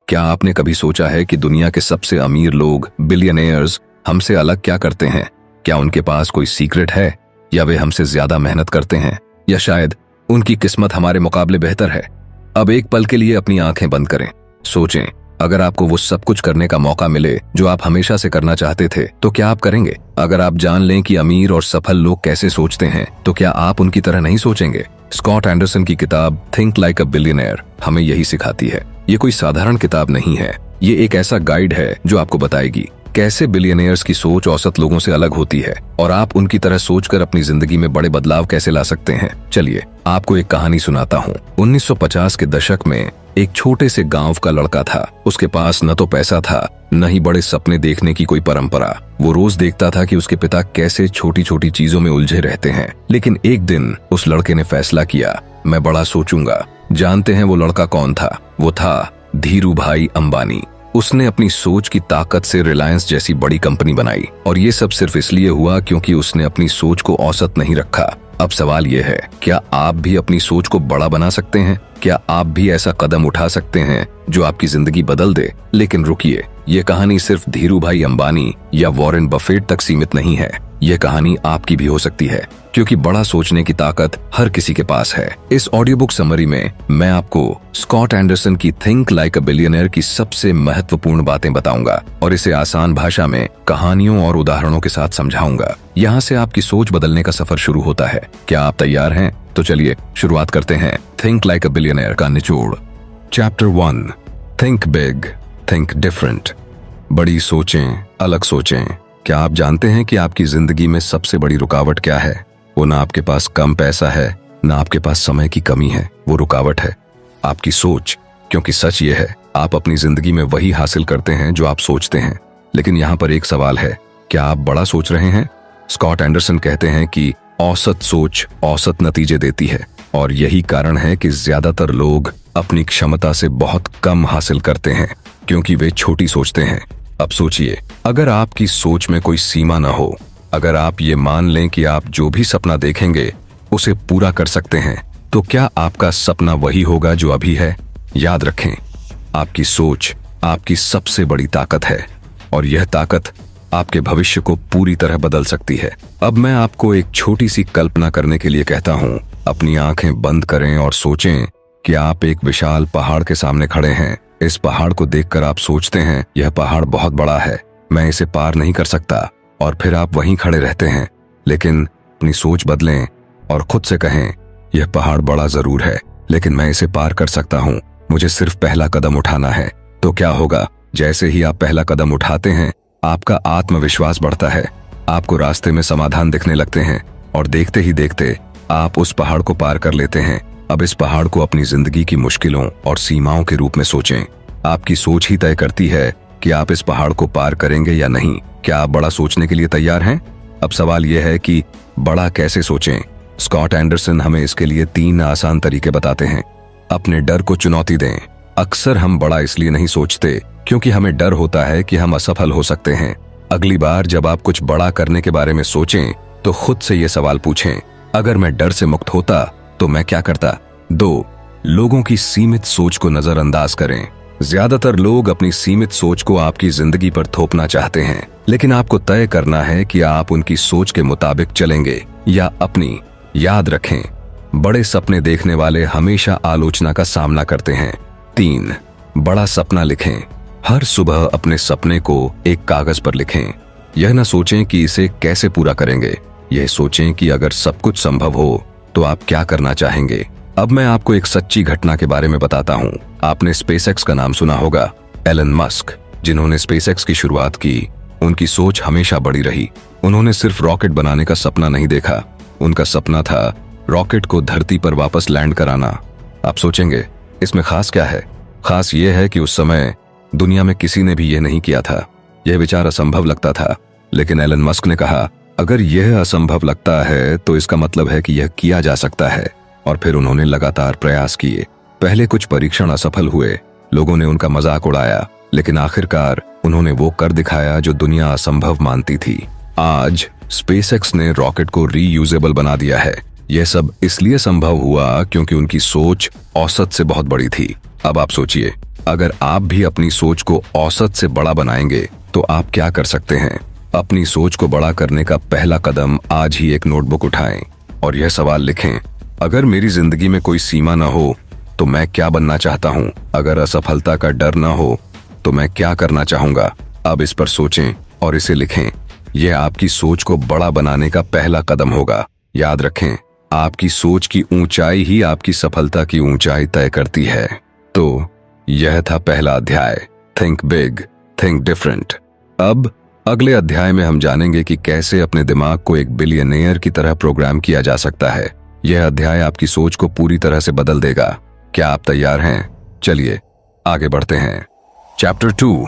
क्या आपने कभी सोचा है कि दुनिया के सबसे अमीर लोग, बिलियनेयर्स, हमसे अलग क्या करते हैं? क्या उनके पास कोई सीक्रेट है, या वे हमसे ज्यादा मेहनत करते हैं, या शायद उनकी किस्मत हमारे मुकाबले बेहतर है? अब एक पल के लिए अपनी आंखें बंद करें, सोचें, अगर आपको वो सब कुछ करने का मौका मिले जो आप हमेशा से करना चाहते थे, तो क्या आप करेंगे? अगर आप जान लें कि अमीर और सफल लोग कैसे सोचते हैं, तो क्या आप उनकी तरह नहीं सोचेंगे? स्कॉट एंडरसन की किताब थिंक लाइक अ बिलियनेयर हमें यही सिखाती है। ये कोई साधारण किताब नहीं है, ये एक ऐसा गाइड है जो आपको बताएगी कैसे बिलियनेयर्स की सोच औसत लोगों से अलग होती है और आप उनकी तरह सोचकर अपनी जिंदगी में बड़े बदलाव कैसे ला सकते हैं। चलिए आपको एक कहानी सुनाता हूँ। 1950 के दशक में एक छोटे से गांव का लड़का था। उसके पास न तो पैसा था, न ही बड़े सपने देखने की कोई परंपरा। वो रोज देखता था कि उसके पिता कैसे छोटी छोटी चीजों में उलझे रहते हैं। लेकिन एक दिन उस लड़के ने फैसला किया, मैं बड़ा सोचूंगा। जानते हैं वो लड़का कौन था? वो था धीरूभाई अंबानी। उसने अपनी सोच की ताकत से रिलायंस जैसी बड़ी कंपनी बनाई, और ये सब सिर्फ इसलिए हुआ क्योंकि उसने अपनी सोच को औसत नहीं रखा। अब सवाल यह है, क्या आप भी अपनी सोच को बड़ा बना सकते हैं? क्या आप भी ऐसा कदम उठा सकते हैं जो आपकी जिंदगी बदल दे? लेकिन रुकिए, ये कहानी सिर्फ धीरूभाई अंबानी या वॉरेन बफेट तक सीमित नहीं है। ये कहानी आपकी भी हो सकती है, क्योंकि बड़ा सोचने की ताकत हर किसी के पास है। इस ऑडियो बुक समरी में मैं आपको स्कॉट एंडरसन की थिंक लाइक अ बिलियनेयर की सबसे महत्वपूर्ण बातें बताऊंगा और इसे आसान भाषा में कहानियों और उदाहरणों के साथ समझाऊंगा। यहाँ से आपकी सोच बदलने का सफर शुरू होता है। क्या आप तैयार हैं? तो चलिए शुरुआत करते हैं थिंक लाइक अ बिलियनेयर का निचोड़। Chapter 1, think big, think different. बड़ी सोचें, अलग सोचें। क्या आप जानते हैं कि आपकी जिंदगी में सबसे बड़ी रुकावट क्या है? वो ना आपके पास कम पैसा है, ना आपके पास समय की कमी है। वो रुकावट है आपकी सोच। क्योंकि सच ये है, आप अपनी जिंदगी में वही हासिल करते हैं जो आप सोचते हैं। लेकिन यहाँ पर एक सवाल है, क्या आप बड़ा सोच रहे हैं? स्कॉट एंडरसन कहते हैं कि औसत सोच औसत नतीजे देती है, और यही कारण है कि ज्यादातर लोग अपनी क्षमता से बहुत कम हासिल करते हैं, क्योंकि वे छोटी सोचते हैं। अब सोचिए, अगर आपकी सोच में कोई सीमा न हो, अगर आप ये मान लें कि आप जो भी सपना देखेंगे उसे पूरा कर सकते हैं, तो क्या आपका सपना वही होगा जो अभी है? याद रखें, आपकी सोच आपकी सबसे बड़ी ताकत है, और यह ताकत आपके भविष्य को पूरी तरह बदल सकती है। अब मैं आपको एक छोटी सी कल्पना करने के लिए कहता हूँ। अपनी आंखें बंद करें और सोचें कि आप एक विशाल पहाड़ के सामने खड़े हैं। इस पहाड़ को देखकर आप सोचते हैं, यह पहाड़ बहुत बड़ा है, मैं इसे पार नहीं कर सकता, और फिर आप वहीं खड़े रहते हैं। लेकिन अपनी सोच बदलें और खुद से कहें, यह पहाड़ बड़ा जरूर है, लेकिन मैं इसे पार कर सकता हूँ, मुझे सिर्फ पहला कदम उठाना है। तो क्या होगा? जैसे ही आप पहला कदम उठाते हैं, आपका आत्मविश्वास बढ़ता है, आपको रास्ते में समाधान दिखने लगते हैं, और देखते ही देखते आप उस पहाड़ को पार कर लेते हैं। अब इस पहाड़ को अपनी जिंदगी की मुश्किलों और सीमाओं के रूप में सोचें। आपकी सोच ही तय करती है कि आप इस पहाड़ को पार करेंगे या नहीं। क्या आप बड़ा सोचने के लिए तैयार हैं? अब सवाल यह है कि बड़ा कैसे सोचें। स्कॉट एंडरसन हमें इसके लिए 3 आसान तरीके बताते हैं। अपने डर को चुनौती दें। अक्सर हम बड़ा इसलिए नहीं सोचते क्योंकि हमें डर होता है कि हम असफल हो सकते हैं। अगली बार जब आप कुछ बड़ा करने के बारे में सोचें, तो खुद से ये सवाल पूछें, अगर मैं डर से मुक्त होता तो मैं क्या करता? 2, लोगों की सीमित सोच को नजरअंदाज करें। ज्यादातर लोग अपनी सीमित सोच को आपकी जिंदगी पर थोपना चाहते हैं, लेकिन आपको तय करना है कि आप उनकी सोच के मुताबिक चलेंगे या अपनी। याद रखें, बड़े सपने देखने वाले हमेशा आलोचना का सामना करते हैं। 3, बड़ा सपना लिखें। हर सुबह अपने सपने को एक कागज पर लिखें। यह न सोचें कि इसे कैसे पूरा करेंगे, यह सोचें कि अगर सब कुछ संभव हो तो आप क्या करना चाहेंगे। अब मैं आपको एक सच्ची घटना के बारे में बताता हूँ। आपने स्पेसएक्स का नाम सुना होगा। एलन मस्क, जिन्होंने स्पेसएक्स की शुरुआत की, उनकी सोच हमेशा बड़ी रही। उन्होंने सिर्फ रॉकेट बनाने का सपना नहीं देखा, उनका सपना था रॉकेट को धरती पर वापस लैंड कराना। आप सोचेंगे, इसमें खास क्या है? खास ये है कि उस समय दुनिया में किसी ने भी यह नहीं किया था। यह विचार असंभव लगता था, लेकिन एलन मस्क ने कहा, अगर यह असंभव लगता है तो इसका मतलब है कि यह किया जा सकता है। और फिर उन्होंने लगातार प्रयास किए। पहले कुछ परीक्षण असफल हुए, लोगों ने उनका मजाक उड़ाया, लेकिन आखिरकार उन्होंने वो कर दिखाया जो दुनिया असंभव मानती थी। आज स्पेसएक्स ने रॉकेट को रीयूजेबल बना दिया है। यह सब इसलिए संभव हुआ क्योंकि उनकी सोच औसत से बहुत बड़ी थी। अब आप सोचिए, अगर आप भी अपनी सोच को औसत से बड़ा बनाएंगे तो आप क्या कर सकते हैं? अपनी सोच को बड़ा करने का पहला कदम आज ही एक नोटबुक उठाएं और यह सवाल लिखें, अगर मेरी जिंदगी में कोई सीमा न हो तो मैं क्या बनना चाहता हूँ? अगर असफलता का डर न हो तो मैं क्या करना चाहूंगा? अब इस पर सोचें और इसे लिखें। यह आपकी सोच को बड़ा बनाने का पहला कदम होगा। याद रखें, आपकी सोच की ऊंचाई ही आपकी सफलता की ऊंचाई तय करती है। तो यह था पहला अध्याय, थिंक बिग, थिंक डिफरेंट। अब अगले अध्याय में हम जानेंगे कि कैसे अपने दिमाग को एक बिलियनेयर की तरह प्रोग्राम किया जा सकता है। यह अध्याय आपकी सोच को पूरी तरह से बदल देगा। क्या आप तैयार हैं? चलिए आगे बढ़ते हैं। Chapter 2,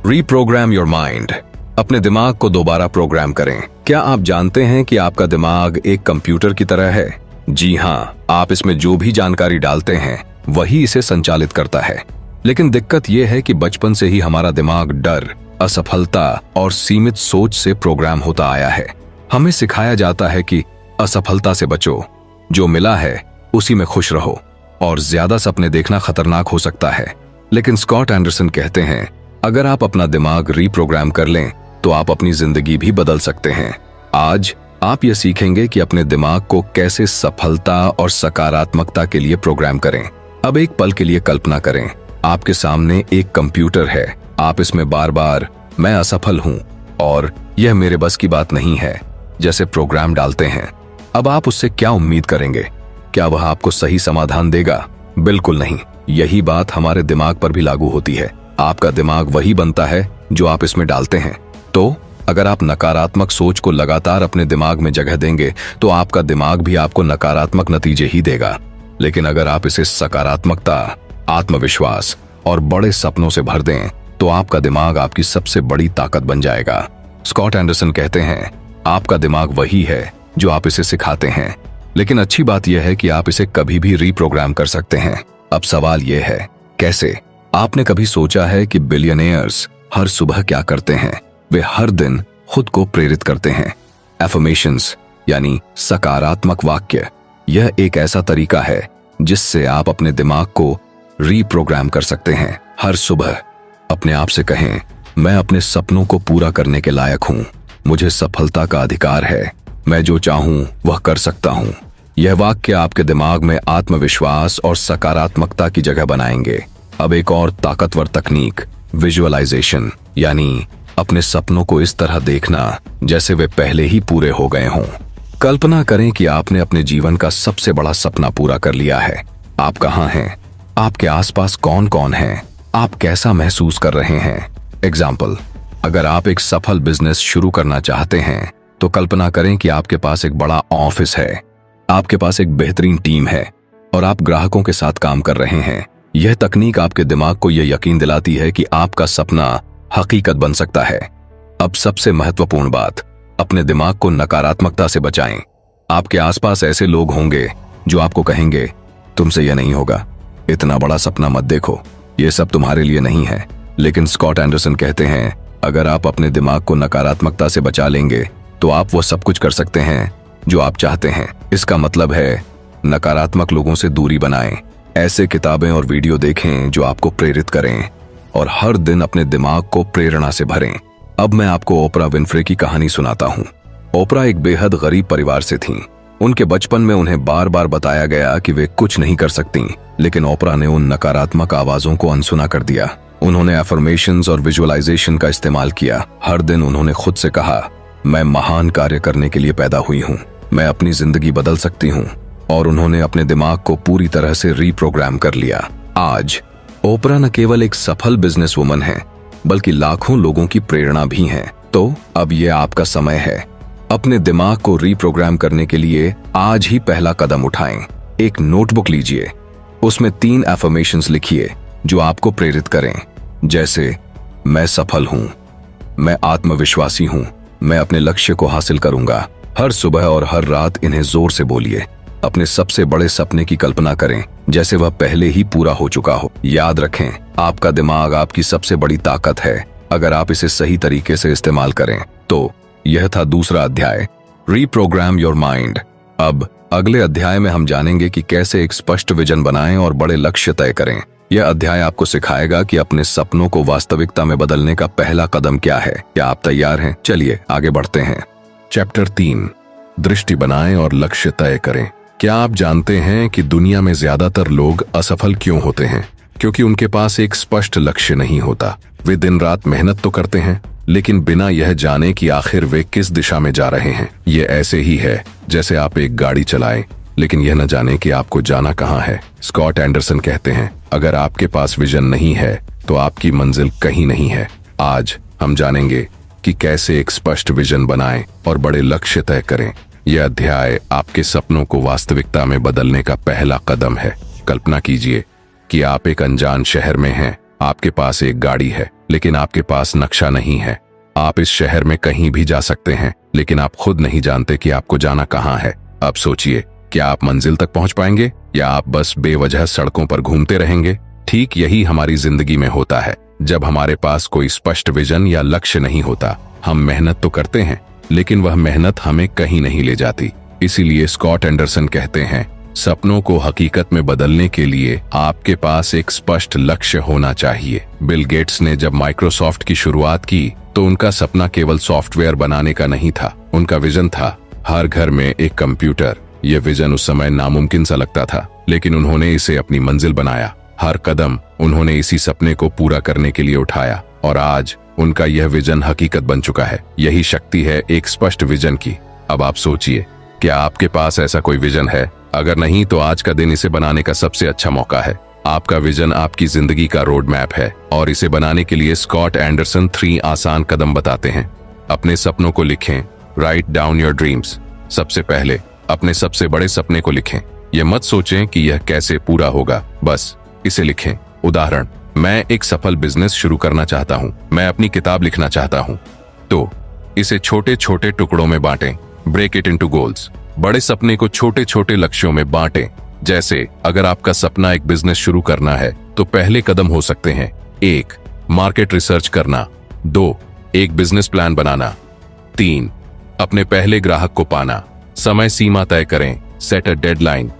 reprogram your mind. अपने दिमाग को दोबारा प्रोग्राम करें। क्या आप जानते हैं कि आपका दिमाग एक कंप्यूटर की तरह है? जी हाँ, आप इसमें जो भी जानकारी डालते हैं वही इसे संचालित करता है। लेकिन दिक्कत यह है कि बचपन से ही हमारा दिमाग डर, असफलता और सीमित सोच से प्रोग्राम होता आया है। हमें सिखाया जाता है कि असफलता से बचो, जो मिला है उसी में खुश रहो, और ज्यादा सपने देखना खतरनाक हो सकता है। लेकिन स्कॉट एंडरसन कहते हैं, अगर आप अपना दिमाग रीप्रोग्राम कर लें तो आप अपनी जिंदगी भी बदल सकते हैं। आज आप यह सीखेंगे कि अपने दिमाग को कैसे सफलता और सकारात्मकता के लिए प्रोग्राम करें। अब एक पल के लिए कल्पना करें, आपके सामने एक कंप्यूटर है। आप इसमें बार बार मैं असफल हूं और यह मेरे बस की बात नहीं है जैसे प्रोग्राम डालते हैं। अब आप उससे क्या उम्मीद करेंगे? क्या वह आपको सही समाधान देगा? बिल्कुल नहीं। यही बात हमारे दिमाग पर भी लागू होती है। आपका दिमाग वही बनता है जो आप इसमें डालते हैं। तो अगर आप नकारात्मक सोच को लगातार अपने दिमाग में जगह देंगे तो आपका दिमाग भी आपको नकारात्मक नतीजे ही देगा। लेकिन अगर आप इसे सकारात्मकता, आत्मविश्वास और बड़े सपनों से भर दें तो आपका दिमाग आपकी सबसे बड़ी ताकत बन जाएगा। स्कॉट एंडरसन कहते हैं, आपका दिमाग वही है जो आप इसे सिखाते हैं। लेकिन अच्छी बात यह है कि आप इसे कभी भी रीप्रोग्राम कर सकते हैं। अब सवाल यह है, कैसे? आपने कभी सोचा है कि बिलियनेयर्स हर सुबह क्या करते हैं? वे हर दिन खुद को प्रेरित करते हैं। एफर्मेशंस यानी सकारात्मक वाक्य, यह एक ऐसा तरीका है जिससे आप अपने दिमाग को रीप्रोग्राम कर सकते हैं। हर सुबह अपने आप से कहें, मैं अपने सपनों को पूरा करने के लायक हूं, मुझे सफलता का अधिकार है, मैं जो चाहूं वह कर सकता हूं। यह वाक्य आपके दिमाग में आत्मविश्वास और सकारात्मकता की जगह बनाएंगे। अब एक और ताकतवर तकनीक, विजुअलाइजेशन यानी अपने सपनों को इस तरह देखना जैसे वे पहले ही पूरे हो गए हों। कल्पना करें कि आपने अपने जीवन का सबसे बड़ा सपना पूरा कर लिया है। आप कहाँ हैं? आपके आसपास कौन कौन है? आप कैसा महसूस कर रहे हैं? एग्जाम्पल, अगर आप एक सफल बिजनेस शुरू करना चाहते हैं तो कल्पना करें कि आपके पास एक बड़ा ऑफिस है, आपके पास एक बेहतरीन टीम है और आप ग्राहकों के साथ काम कर रहे हैं। यह तकनीक आपके दिमाग को यह यकीन दिलाती है कि आपका सपना हकीकत बन सकता है। अब सबसे महत्वपूर्ण बात, अपने दिमाग को नकारात्मकता से बचाएं। आपके आसपास ऐसे लोग होंगे जो आपको कहेंगे, तुमसे यह नहीं होगा, इतना बड़ा सपना मत देखो, यह सब तुम्हारे लिए नहीं है। लेकिन स्कॉट एंडरसन कहते हैं, अगर आप अपने दिमाग को नकारात्मकता से बचा लेंगे तो आप वो सब कुछ कर सकते हैं जो आप चाहते हैं। इसका मतलब है नकारात्मक लोगों से दूरी बनाएं, ऐसे किताबें और वीडियो देखें जो आपको प्रेरित करें और हर दिन अपने दिमाग को प्रेरणा से भरें। अब मैं आपको ओपरा विनफ्रे की कहानी सुनाता हूँ। ओपरा एक बेहद गरीब परिवार से थीं। उनके बचपन में उन्हें बार बार बताया गया कि वे कुछ नहीं कर सकती, लेकिन ओपरा ने उन नकारात्मक आवाजों को अनसुना कर दिया। उन्होंने एफर्मेशंस और विजुअलाइजेशन का इस्तेमाल किया। हर दिन उन्होंने खुद से कहा, मैं महान कार्य करने के लिए पैदा हुई हूँ, मैं अपनी जिंदगी बदल सकती हूँ, और उन्होंने अपने दिमाग को पूरी तरह से रीप्रोग्राम कर लिया। आज ओपरा न केवल एक सफल बिजनेस वुमन है बल्कि लाखों लोगों की प्रेरणा भी हैं। तो अब यह आपका समय है। अपने दिमाग को रीप्रोग्राम करने के लिए आज ही पहला कदम उठाएं। एक नोटबुक लीजिए, उसमें 3 एफर्मेशंस लिखिए जो आपको प्रेरित करें, जैसे मैं सफल हूं, मैं आत्मविश्वासी हूं, मैं अपने लक्ष्य को हासिल करूंगा। हर सुबह और हर रात इन्हें जोर से बोलिए। अपने सबसे बड़े सपने की कल्पना करें जैसे वह पहले ही पूरा हो चुका हो। याद रखें, आपका दिमाग आपकी सबसे बड़ी ताकत है अगर आप इसे सही तरीके से इस्तेमाल करें। तो यह था दूसरा अध्याय, रीप्रोग्राम योर माइंड। अब अगले अध्याय में हम जानेंगे कि कैसे एक स्पष्ट विजन बनाएं और बड़े लक्ष्य तय करें। यह अध्याय आपको सिखाएगा कि अपने सपनों को वास्तविकता में बदलने का पहला कदम क्या है। क्या आप तैयार हैं? चलिए आगे बढ़ते हैं। चैप्टर 3, दृष्टि बनाएं और लक्ष्य तय करें। क्या आप जानते हैं कि दुनिया में ज्यादातर लोग असफल क्यों होते हैं? क्योंकि उनके पास एक स्पष्ट लक्ष्य नहीं होता। वे दिन रात मेहनत तो करते हैं, लेकिन बिना यह जाने कि आखिर वे किस दिशा में जा रहे हैं। ये ऐसे ही है जैसे आप एक गाड़ी चलाएं, लेकिन यह न जाने कि आपको जाना कहाँ है। स्कॉट एंडरसन कहते हैं, अगर आपके पास विजन नहीं है तो आपकी मंजिल कहीं नहीं है। आज हम जानेंगे कि कैसे एक स्पष्ट विजन बनाएं और बड़े लक्ष्य तय करें। यह अध्याय आपके सपनों को वास्तविकता में बदलने का पहला कदम है। कल्पना कीजिए कि आप एक अनजान शहर में हैं। आपके पास एक गाड़ी है, लेकिन आपके पास नक्शा नहीं है। आप इस शहर में कहीं भी जा सकते हैं, लेकिन आप खुद नहीं जानते कि आपको जाना कहाँ है। अब सोचिए, क्या आप मंजिल तक पहुंच पाएंगे या आप बस बेवजह सड़कों पर घूमते रहेंगे? ठीक यही हमारी जिंदगी में होता है। जब हमारे पास कोई स्पष्ट विजन या लक्ष्य नहीं होता, हम मेहनत तो करते हैं, लेकिन वह मेहनत हमें कहीं नहीं ले जाती। इसीलिए स्कॉट एंडरसन कहते हैं, सपनों को हकीकत में बदलने के लिए आपके पास एक स्पष्ट लक्ष्य होना चाहिए। बिल गेट्स ने जब माइक्रोसॉफ्ट की शुरुआत की तो उनका सपना केवल सॉफ्टवेयर बनाने का नहीं था। उनका विजन था हर घर में एक कंप्यूटर। यह विजन उस समय नामुमकिन सा लगता था, लेकिन उन्होंने इसे अपनी मंजिल बनाया। हर कदम उन्होंने इसी सपने को पूरा करने के लिए उठाया और आज उनका यह विजन हकीकत बन चुका है। यही शक्ति है एक स्पष्ट विजन की। अब आप सोचिए, क्या आपके पास ऐसा कोई विजन है? अगर नहीं तो आज का दिन इसे बनाने का सबसे अच्छा मौका है। आपका विजन आपकी जिंदगी का रोड मैप है और इसे बनाने के लिए स्कॉट एंडरसन 3 आसान कदम बताते हैं। अपने सपनों को लिखें। Write down your dreams. सबसे पहले अपने सबसे बड़े सपने को लिखें। यह मत सोचें कि यह कैसे पूरा होगा, बस इसे लिखें। उदाहरण, मैं एक सफल बिजनेस शुरू करना चाहता हूं, मैं अपनी किताब लिखना चाहता हूं। तो इसे छोटे छोटे टुकड़ों में बांटें। Break it into goals. बड़े सपने को छोटे छोटे लक्ष्यों में बांटें। जैसे अगर आपका सपना एक बिजनेस शुरू करना है तो पहले कदम हो सकते हैं 1. मार्केट रिसर्च करना। 2. एक बिजनेस प्लान बनाना। 3. अपने पहले ग्राहक को पाना। समय सीमा तय करें। Set a deadline.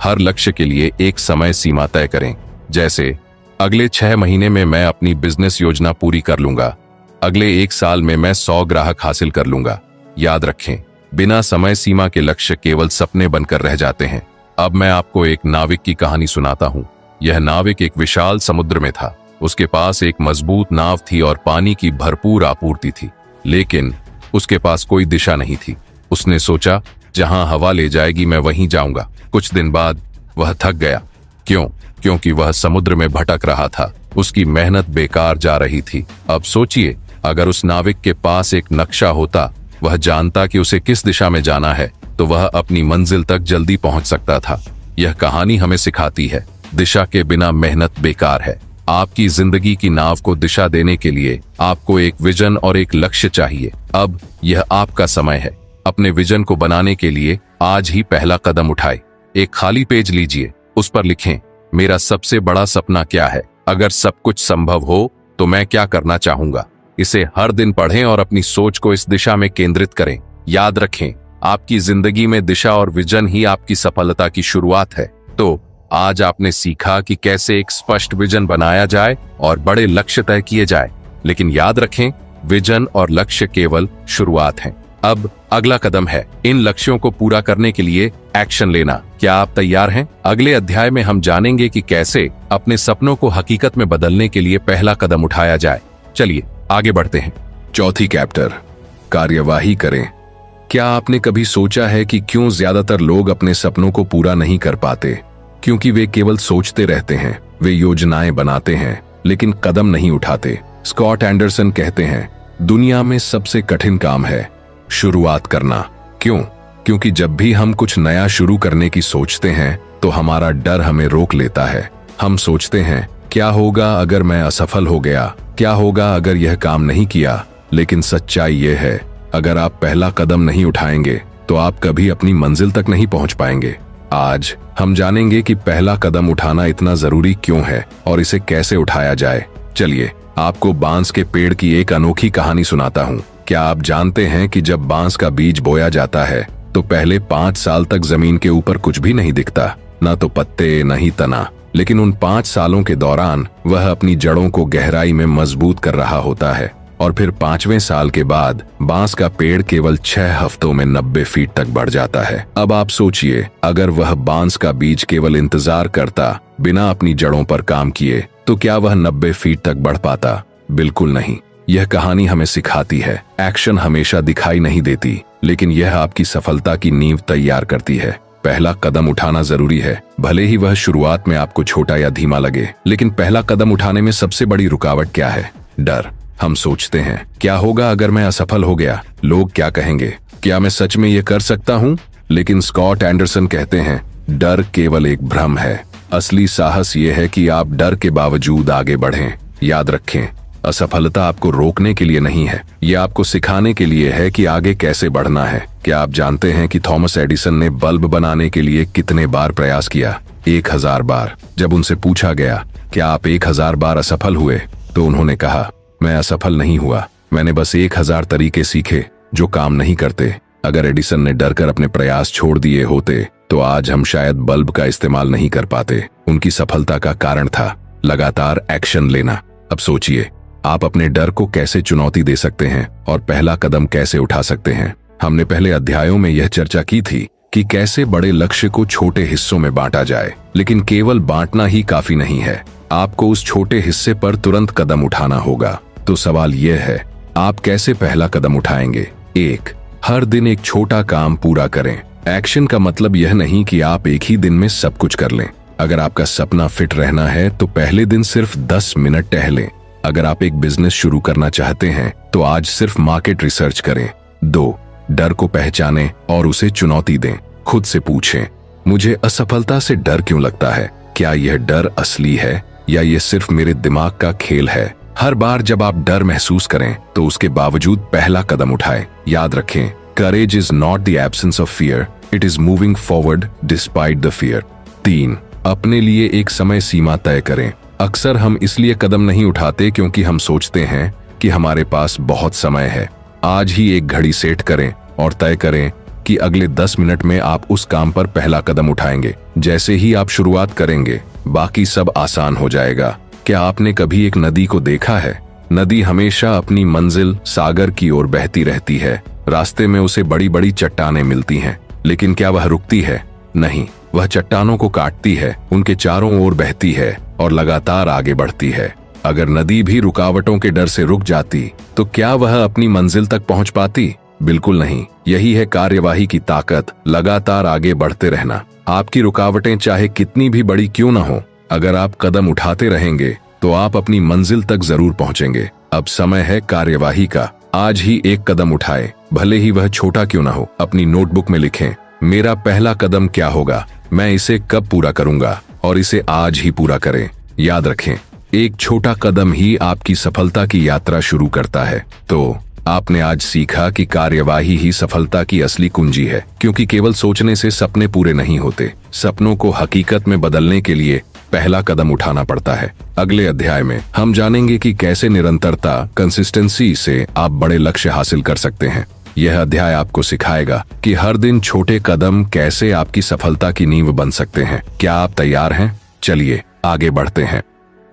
हर लक्ष्य के लिए एक समय सीमा तय करें। जैसे अगले 6 महीने में मैं अपनी बिजनेस योजना पूरी कर लूंगा। अगले 1 साल में मैं 100 ग्राहक हासिल कर लूंगा। याद रखें, बिना समय सीमा के लक्ष्य केवल सपने बनकर रह जाते हैं। अब मैं आपको एक नाविक की कहानी सुनाता हूँ। यह नाविक एक विशाल समुद्र में था। उसके पास एक मजबूत नाव थी और पानी की भरपूर आपूर्ति थी, लेकिन उसके पास कोई दिशा नहीं थी। उसने सोचा, जहां हवा ले जाएगी मैं वहीं जाऊंगा। कुछ दिन बाद वह थक गया। क्यों? क्योंकि वह समुद्र में भटक रहा था। उसकी मेहनत बेकार जा रही थी। अब सोचिए, अगर उस नाविक के पास एक नक्शा होता, वह जानता कि उसे किस दिशा में जाना है, तो वह अपनी मंजिल तक जल्दी पहुंच सकता था। यह कहानी हमें सिखाती है, दिशा के बिना मेहनत बेकार है। आपकी जिंदगी की नाव को दिशा देने के लिए आपको एक विजन और एक लक्ष्य चाहिए। अब यह आपका समय है। अपने विजन को बनाने के लिए आज ही पहला कदम उठाएं। एक खाली पेज लीजिए, उस पर लिखें, मेरा सबसे बड़ा सपना क्या है? अगर सब कुछ संभव हो तो मैं क्या करना चाहूंगा? इसे हर दिन पढ़ें और अपनी सोच को इस दिशा में केंद्रित करें। याद रखें, आपकी जिंदगी में दिशा और विजन ही आपकी सफलता की शुरुआत है। तो आज आपने सीखा कि कैसे एक स्पष्ट विजन बनाया जाए और बड़े लक्ष्य तय किए जाए। लेकिन याद रखें, विजन और लक्ष्य केवल शुरुआत हैं। अब अगला कदम है इन लक्ष्यों को पूरा करने के लिए एक्शन लेना। क्या आप तैयार हैं? अगले अध्याय में हम जानेंगे कि कैसे अपने सपनों को हकीकत में बदलने के लिए पहला कदम उठाया जाए। चलिए आगे बढ़ते हैं। चौथी चैप्टर, कार्यवाही करें। क्या आपने कभी सोचा है कि क्यों ज्यादातर लोग अपने सपनों को पूरा नहीं कर पाते? क्योंकि वे केवल सोचते रहते हैं, वे योजनाएं बनाते हैं, लेकिन कदम नहीं उठाते। स्कॉट एंडरसन कहते हैं, दुनिया में सबसे कठिन काम है शुरुआत करना। क्यों? क्योंकि जब भी हम कुछ नया शुरू करने की सोचते हैं तो हमारा डर हमें रोक लेता है। हम सोचते हैं, क्या होगा अगर मैं असफल हो गया? क्या होगा अगर यह काम नहीं किया? लेकिन सच्चाई यह है, अगर आप पहला कदम नहीं उठाएंगे तो आप कभी अपनी मंजिल तक नहीं पहुंच पाएंगे। आज हम जानेंगे कि पहला कदम उठाना इतना जरूरी क्यों है और इसे कैसे उठाया जाए। चलिए आपको बांस के पेड़ की एक अनोखी कहानी सुनाता हूँ। क्या आप जानते हैं कि जब बांस का बीज बोया जाता है तो पहले 5 साल तक जमीन के ऊपर कुछ भी नहीं दिखता, ना तो पत्ते, न ही तना। लेकिन उन 5 सालों के दौरान वह अपनी जड़ों को गहराई में मजबूत कर रहा होता है और फिर 5वें साल के बाद बांस का पेड़ केवल 6 हफ्तों में 90 फीट तक बढ़ जाता है। अब आप सोचिए, अगर वह बांस का बीज केवल इंतजार करता बिना अपनी जड़ों पर काम किए तो क्या वह 90 फीट तक बढ़ पाता? बिल्कुल नहीं। यह कहानी हमें सिखाती है, एक्शन हमेशा दिखाई नहीं देती, लेकिन यह आपकी सफलता की नींव तैयार करती है। पहला कदम उठाना जरूरी है, भले ही वह शुरुआत में आपको छोटा या धीमा लगे। लेकिन पहला कदम उठाने में सबसे बड़ी रुकावट क्या है? डर। हम सोचते हैं, क्या होगा अगर मैं असफल हो गया? लोग क्या कहेंगे? क्या मैं सच में ये कर सकता हूँ? लेकिन स्कॉट एंडरसन कहते हैं, डर केवल एक भ्रम है। असली साहस ये है कि आप डर के बावजूद आगे बढ़ें। याद रखें, असफलता आपको रोकने के लिए नहीं है, यह आपको सिखाने के लिए है कि आगे कैसे बढ़ना है। क्या आप जानते हैं कि थॉमस एडिसन ने बल्ब बनाने के लिए कितने बार प्रयास किया? 1000 बार। जब उनसे पूछा गया, क्या आप 1000 बार असफल हुए, तो उन्होंने कहा, मैं असफल नहीं हुआ, मैंने बस 1000 तरीके सीखे जो काम नहीं करते। अगर एडिसन ने डरकर अपने प्रयास छोड़ दिए होते तो आज हम शायद बल्ब का इस्तेमाल नहीं कर पाते। उनकी सफलता का कारण था लगातार एक्शन लेना। अब सोचिए, आप अपने डर को कैसे चुनौती दे सकते हैं और पहला कदम कैसे उठा सकते हैं। हमने पहले अध्यायों में यह चर्चा की थी कि कैसे बड़े लक्ष्य को छोटे हिस्सों में बांटा जाए, लेकिन केवल बांटना ही काफी नहीं है, आपको उस छोटे हिस्से पर तुरंत कदम उठाना होगा। तो सवाल यह है, आप कैसे पहला कदम उठाएंगे? 1, हर दिन एक छोटा काम पूरा करें। एक्शन का मतलब यह नहीं कि आप एक ही दिन में सब कुछ कर लें। अगर आपका सपना फिट रहना है तो पहले दिन सिर्फ 10 मिनट टहलें। अगर आप एक बिजनेस शुरू करना चाहते हैं तो आज सिर्फ मार्केट रिसर्च करें। 2, डर को पहचानें और उसे चुनौती दें। खुद से पूछें, मुझे असफलता से डर क्यों लगता है? क्या यह डर असली है या यह सिर्फ मेरे दिमाग का खेल है? हर बार जब आप डर महसूस करें तो उसके बावजूद पहला कदम उठाएं। याद रखें, courage is not the absence of fear, it is moving forward despite the fear. 3, अपने लिए एक समय सीमा तय करें। अक्सर हम इसलिए कदम नहीं उठाते क्योंकि हम सोचते हैं कि हमारे पास बहुत समय है। आज ही एक घड़ी सेट करें और तय करें कि अगले 10 मिनट में आप उस काम पर पहला कदम उठाएंगे। जैसे ही आप शुरुआत करेंगे, बाकी सब आसान हो जाएगा। क्या आपने कभी एक नदी को देखा है? नदी हमेशा अपनी मंजिल सागर की ओर बहती रहती है। रास्ते में उसे बड़ी बड़ी चट्टानें मिलती हैं, लेकिन क्या वह रुकती है? नहीं, वह चट्टानों को काटती है, उनके चारों ओर बहती है और लगातार आगे बढ़ती है। अगर नदी भी रुकावटों के डर से रुक जाती तो क्या वह अपनी मंजिल तक पहुंच पाती? बिल्कुल नहीं। यही है कार्यवाही की ताकत, लगातार आगे बढ़ते रहना। आपकी रुकावटें चाहे कितनी भी बड़ी क्यों ना हो, अगर आप कदम उठाते रहेंगे तो आप अपनी मंजिल तक जरूर पहुंचेंगे। अब समय है कार्यवाही का। आज ही एक कदम उठाएं, भले ही वह छोटा क्यों ना हो। अपनी नोटबुक में लिखें, मेरा पहला कदम क्या होगा, मैं इसे कब पूरा करूंगा, और इसे आज ही पूरा करें। याद रखें, एक छोटा कदम ही आपकी सफलता की यात्रा शुरू करता है। तो आपने आज सीखा कि कार्यवाही ही सफलता की असली कुंजी है, क्योंकि केवल सोचने से सपने पूरे नहीं होते। सपनों को हकीकत में बदलने के लिए पहला कदम उठाना पड़ता है। अगले अध्याय में हम जानेंगे कि कैसे निरंतरता, कंसिस्टेंसी से आप बड़े लक्ष्य हासिल कर सकते हैं। यह अध्याय आपको सिखाएगा कि हर दिन छोटे कदम कैसे आपकी सफलता की नींव बन सकते हैं। क्या आप तैयार हैं? चलिए आगे बढ़ते हैं।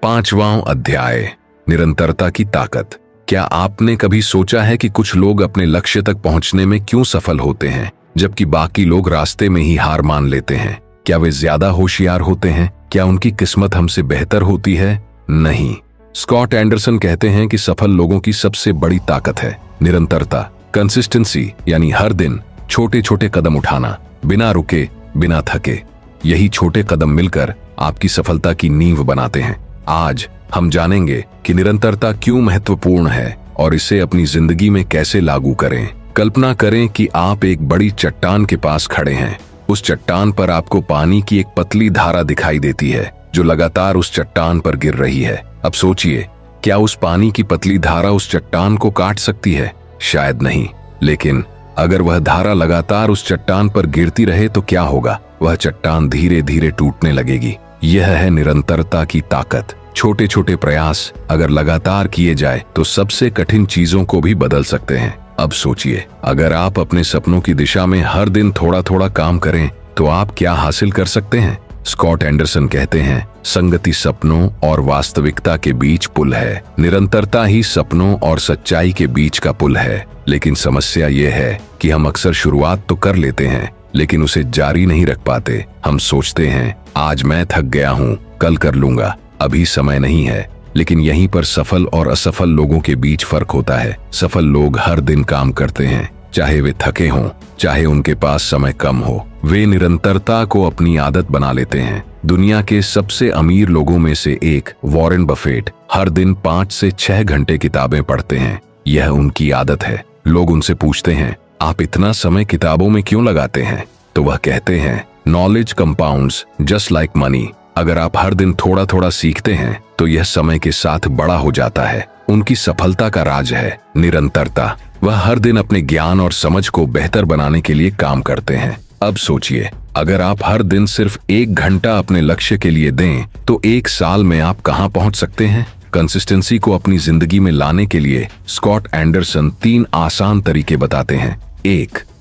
5वां अध्याय, निरंतरता की ताकत। क्या आपने कभी सोचा है कि कुछ लोग अपने लक्ष्य तक पहुंचने में क्यों सफल होते हैं, जबकि बाकी लोग रास्ते में ही हार मान लेते हैं? क्या वे ज्यादा होशियार होते हैं? क्या उनकी किस्मत हमसे बेहतर होती है? नहीं। स्कॉट एंडरसन कहते हैं कि सफल लोगों की सबसे बड़ी ताकत है निरंतरता, कंसिस्टेंसी, यानी हर दिन छोटे छोटे कदम उठाना, बिना रुके, बिना थके। यही छोटे कदम मिलकर आपकी सफलता की नींव बनाते हैं। आज हम जानेंगे कि निरंतरता क्यों महत्वपूर्ण है और इसे अपनी जिंदगी में कैसे लागू करें। कल्पना करें कि आप एक बड़ी चट्टान के पास खड़े हैं। उस चट्टान पर आपको पानी की एक पतली धारा दिखाई देती है जो लगातार उस चट्टान पर गिर रही है। अब सोचिए, क्या उस पानी की पतली धारा उस चट्टान को काट सकती है? शायद नहीं। लेकिन अगर वह धारा लगातार उस चट्टान पर गिरती रहे तो क्या होगा? वह चट्टान धीरे धीरे टूटने लगेगी। यह है निरंतरता की ताकत। छोटे छोटे प्रयास अगर लगातार किए जाए तो सबसे कठिन चीजों को भी बदल सकते हैं। अब सोचिए, अगर आप अपने सपनों की दिशा में हर दिन थोड़ा थोड़ा काम करें तो आप क्या हासिल कर सकते हैं? स्कॉट एंडरसन कहते हैं, संगति सपनों और वास्तविकता के बीच पुल है। निरंतरता ही सपनों और सच्चाई के बीच का पुल है। लेकिन समस्या यह है कि हम अक्सर शुरुआत तो कर लेते हैं, लेकिन उसे जारी नहीं रख पाते। हम सोचते हैं, आज मैं थक गया हूँ, कल कर लूंगा, अभी समय नहीं है। लेकिन यहीं पर सफल और असफल लोगों के बीच फर्क होता है। सफल लोग हर दिन काम करते हैं, चाहे वे थके हों, चाहे उनके पास समय कम हो। वे निरंतरता को अपनी आदत बना लेते हैं। दुनिया के सबसे अमीर लोगों में से एक वॉरेन बफेट हर दिन 5 से 6 घंटे किताबें पढ़ते हैं। यह उनकी आदत है। लोग उनसे पूछते हैं, आप इतना समय किताबों में क्यों लगाते हैं? तो वह कहते हैं, knowledge compounds just like money. अगर आप हर दिन थोड़ा थोड़ा सीखते हैं तो यह समय के साथ बड़ा हो जाता है। उनकी सफलता का राज है निरंतरता। वह हर दिन अपने ज्ञान और समझ को बेहतर बनाने के लिए काम करते हैं। अब सोचिए, अगर आप हर दिन सिर्फ 1 घंटा अपने लक्ष्य के लिए दें तो 1 साल में आप कहां पहुंच सकते हैं? कंसिस्टेंसी को अपनी जिंदगी में लाने के लिए स्कॉट एंडरसन 3 आसान तरीके बताते हैं।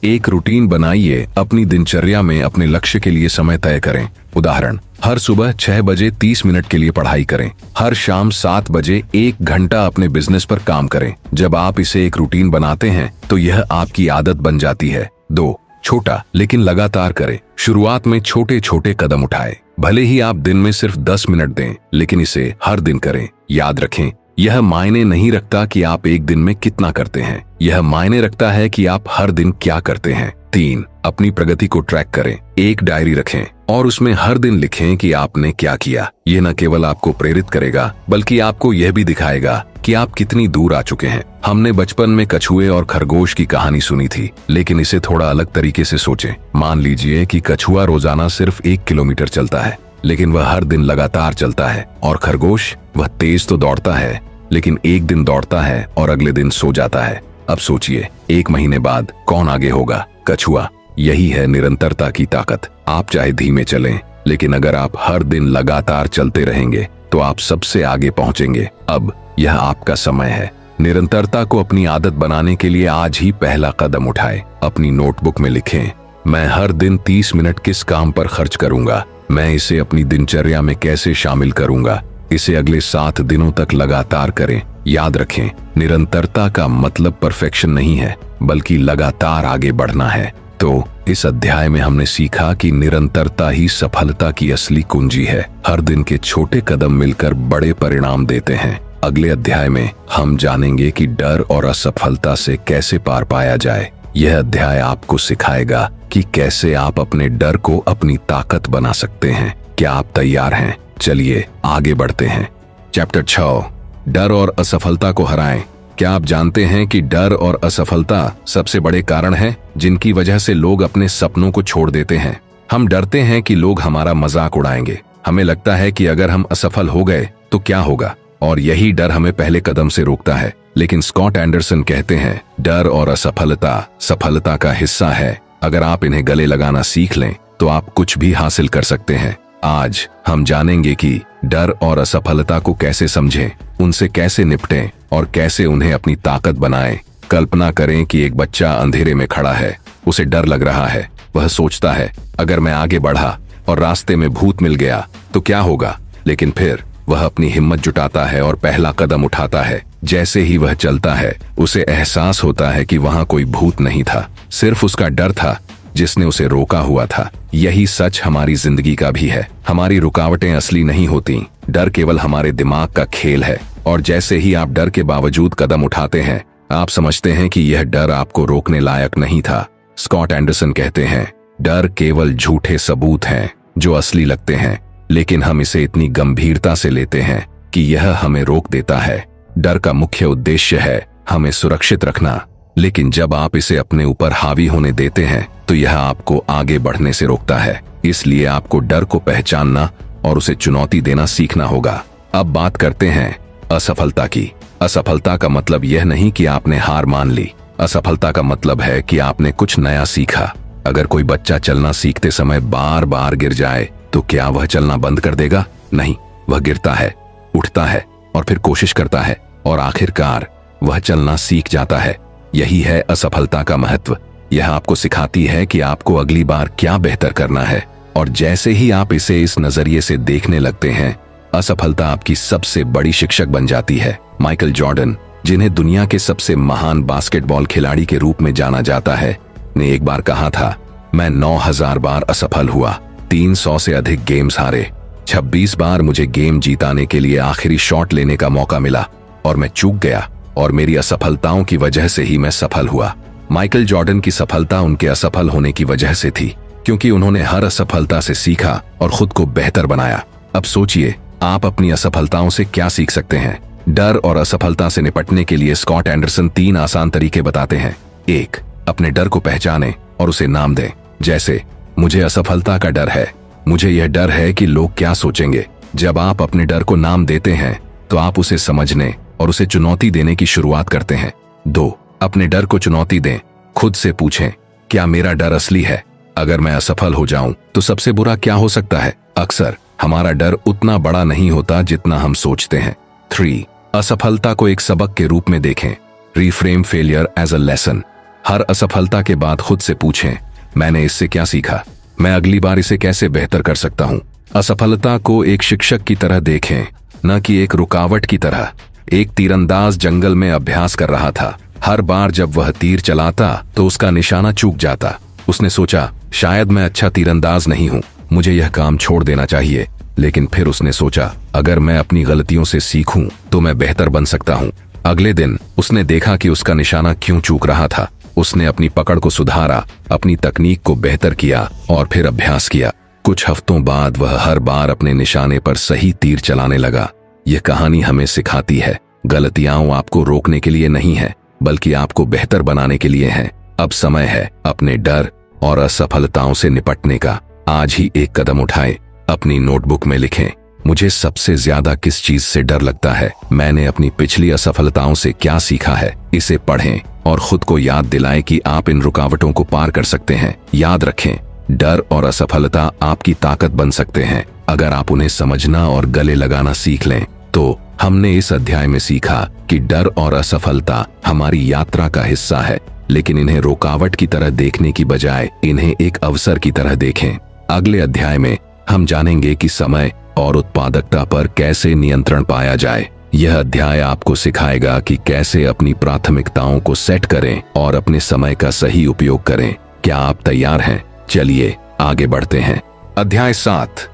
एक रूटीन बनाइए। अपनी दिनचर्या में अपने लक्ष्य के लिए समय तय करें। उदाहरण, हर सुबह 6 बजे 30 मिनट के लिए पढ़ाई करें। हर शाम 7 बजे 1 घंटा अपने बिजनेस पर काम करें। जब आप इसे एक रूटीन बनाते हैं तो यह आपकी आदत बन जाती है। 2, छोटा लेकिन लगातार करें। शुरुआत में छोटे छोटे कदम उठाएं। भले ही आप दिन में सिर्फ 10 मिनट दें, लेकिन इसे हर दिन करें। याद रखें, यह मायने नहीं रखता कि आप एक दिन में कितना करते हैं, यह मायने रखता है कि आप हर दिन क्या करते हैं। 3, अपनी प्रगति को ट्रैक करें। एक डायरी रखें और उसमें हर दिन लिखें कि आपने क्या किया। यह न केवल आपको प्रेरित करेगा, बल्कि आपको यह भी दिखाएगा कि आप कितनी दूर आ चुके हैं। हमने बचपन में कछुए और खरगोश की कहानी सुनी थी, लेकिन इसे थोड़ा अलग तरीके से सोचें। मान लीजिए कि कछुआ रोजाना सिर्फ 1 किलोमीटर चलता है, लेकिन वह हर दिन लगातार चलता है। और खरगोश, वह तेज तो दौड़ता है, लेकिन एक दिन दौड़ता है और अगले दिन सो जाता है। अब सोचिए, 1 महीने बाद कौन आगे होगा? कछुआ। यही है निरंतरता की ताकत। आप चाहे धीमे चलें, लेकिन अगर आप हर दिन लगातार चलते रहेंगे तो आप सबसे आगे पहुंचेंगे। अब यह आपका समय है। निरंतरता को अपनी आदत बनाने के लिए आज ही पहला कदम उठाएं। अपनी नोटबुक में लिखें, मैं हर दिन 30 मिनट किस काम पर खर्च करूंगा। मैं इसे अपनी दिनचर्या में कैसे शामिल करूंगा। इसे अगले 7 दिनों तक लगातार करें। याद रखें, निरंतरता का मतलब परफेक्शन नहीं है, बल्कि लगातार आगे बढ़ना है। तो इस अध्याय में हमने सीखा कि निरंतरता ही सफलता की असली कुंजी है। हर दिन के छोटे कदम मिलकर बड़े परिणाम देते हैं। अगले अध्याय में हम जानेंगे कि डर और असफलता से कैसे पार पाया जाए। यह अध्याय आपको सिखाएगा कि कैसे आप अपने डर को अपनी ताकत बना सकते हैं। क्या आप तैयार हैं? चलिए आगे बढ़ते हैं। चैप्टर 6, डर और असफलता को हराएं। क्या आप जानते हैं कि डर और असफलता सबसे बड़े कारण हैं जिनकी वजह से लोग अपने सपनों को छोड़ देते हैं? हम डरते हैं कि लोग हमारा मजाक उड़ाएंगे। हमें लगता है कि अगर हम असफल हो गए तो क्या होगा, और यही डर हमें पहले कदम से रोकता है। लेकिन स्कॉट एंडरसन कहते हैं, डर और असफलता सफलता का हिस्सा है। अगर आप इन्हें गले लगाना सीख लें तो आप कुछ भी हासिल कर सकते हैं। आज हम जानेंगे कि डर और असफलता को कैसे समझें, उनसे कैसे निपटें और कैसे उन्हें अपनी ताकत बनाएं। कल्पना करें कि एक बच्चा अंधेरे में खड़ा है। उसे डर लग रहा है। वह सोचता है, अगर मैं आगे बढ़ा और रास्ते में भूत मिल गया तो क्या होगा? लेकिन फिर वह अपनी हिम्मत जुटाता है और पहला कदम उठाता है। जैसे ही वह चलता है, उसे एहसास होता है कि वहां कोई भूत नहीं था, सिर्फ उसका डर था जिसने उसे रोका हुआ था। यही सच हमारी जिंदगी का भी है। हमारी रुकावटें असली नहीं होती, डर केवल हमारे दिमाग का खेल है। और जैसे ही आप डर के बावजूद कदम उठाते हैं, आप समझते हैं कि यह डर आपको रोकने लायक नहीं था। स्कॉट एंडरसन कहते हैं, डर केवल झूठे सबूत हैं जो असली लगते हैं, लेकिन हम इसे इतनी गंभीरता से लेते हैं कि यह हमें रोक देता है। डर का मुख्य उद्देश्य है हमें सुरक्षित रखना, लेकिन जब आप इसे अपने ऊपर हावी होने देते हैं तो यह आपको आगे बढ़ने से रोकता है। इसलिए आपको डर को पहचानना और उसे चुनौती देना सीखना होगा। अब बात करते हैं असफलता की। असफलता का मतलब यह नहीं कि आपने हार मान ली। असफलता का मतलब है कि आपने कुछ नया सीखा। अगर कोई बच्चा चलना सीखते समय बार बार गिर जाए तो क्या वह चलना बंद कर देगा? नहीं, वह गिरता है, उठता है और फिर कोशिश करता है और आखिरकार वह चलना सीख जाता है। यही है असफलता का महत्व। यह आपको सिखाती है कि आपको अगली बार क्या बेहतर करना है। और जैसे ही आप इसे इस नजरिए से देखने लगते हैं, असफलता आपकी सबसे बड़ी शिक्षक बन जाती है। माइकल जॉर्डन, जिन्हें दुनिया के सबसे महान बास्केटबॉल खिलाड़ी के रूप में जाना जाता है, ने एक बार कहा था, मैं 9000 बार असफल हुआ, 300 से अधिक गेम्स हारे, 26 बार मुझे गेम जीताने के लिए आखिरी शॉट लेने का मौका मिला और मैं चूक गया, और मेरी असफलताओं की वजह से ही मैं सफल हुआ। माइकल जॉर्डन की सफलता उनके असफल होने की वजह से थी, क्योंकि उन्होंने हर असफलता से सीखा और खुद को बेहतर बनाया। अब सोचिए, आप अपनी असफलताओं से क्या सीख सकते हैं? डर और असफलता से निपटने के लिए स्कॉट एंडरसन 3 आसान तरीके बताते हैं। 1. अपने डर को पहचानें और उसे नाम दें। जैसे, मुझे असफलता का डर है, मुझे यह डर है कि लोग क्या सोचेंगे। जब आप अपने डर को नाम देते हैं तो आप उसे समझने और उसे चुनौती देने की शुरुआत करते हैं। 2. अपने डर को चुनौती दें। खुद से पूछें, क्या मेरा डर असली है? अगर मैं असफल हो जाऊं तो सबसे बुरा क्या हो सकता है? अक्सर हमारा डर उतना बड़ा नहीं होता जितना हम सोचते हैं। 3. असफलता को एक सबक के रूप में देखें। Reframe failure as a lesson. हर असफलता के बाद खुद से पूछें, मैंने इससे क्या सीखा? मैं अगली बार इसे कैसे बेहतर कर सकता हूं? असफलता को एक शिक्षक की तरह देखें, न कि एक रुकावट की तरह। एक तीरंदाज जंगल में अभ्यास कर रहा था। हर बार जब वह तीर चलाता तो उसका निशाना चूक जाता। उसने सोचा, शायद मैं अच्छा तीरंदाज नहीं हूं, मुझे यह काम छोड़ देना चाहिए। लेकिन फिर उसने सोचा, अगर मैं अपनी गलतियों से सीखूं तो मैं बेहतर बन सकता हूं। अगले दिन उसने देखा कि उसका निशाना क्यों चूक रहा था। उसने अपनी पकड़ को सुधारा, अपनी तकनीक को बेहतर किया और फिर अभ्यास किया। कुछ हफ्तों बाद वह हर बार अपने निशाने पर सही तीर चलाने लगा। यह कहानी हमें सिखाती है, गलतियां आपको रोकने के लिए नहीं है, बल्कि आपको बेहतर बनाने के लिए हैं। अब समय है अपने डर और असफलताओं से निपटने का। आज ही एक कदम उठाएं। अपनी नोटबुक में लिखें, मुझे सबसे ज्यादा किस चीज से डर लगता है? मैंने अपनी पिछली असफलताओं से क्या सीखा है? इसे पढ़ें और खुद को याद दिलाएं कि आप इन रुकावटों को पार कर सकते हैं। याद रखें, डर और असफलता आपकी ताकत बन सकते हैं, अगर आप उन्हें समझना और गले लगाना सीख लें। तो हमने इस अध्याय में सीखा कि डर और असफलता हमारी यात्रा का हिस्सा है, लेकिन इन्हें रुकावट की तरह देखने की बजाय इन्हें एक अवसर की तरह देखें। अगले अध्याय में हम जानेंगे कि समय और उत्पादकता पर कैसे नियंत्रण पाया जाए। यह अध्याय आपको सिखाएगा कि कैसे अपनी प्राथमिकताओं को सेट करें और अपने समय का सही उपयोग करें। क्या आप तैयार हैं? चलिए आगे बढ़ते हैं। अध्याय 7,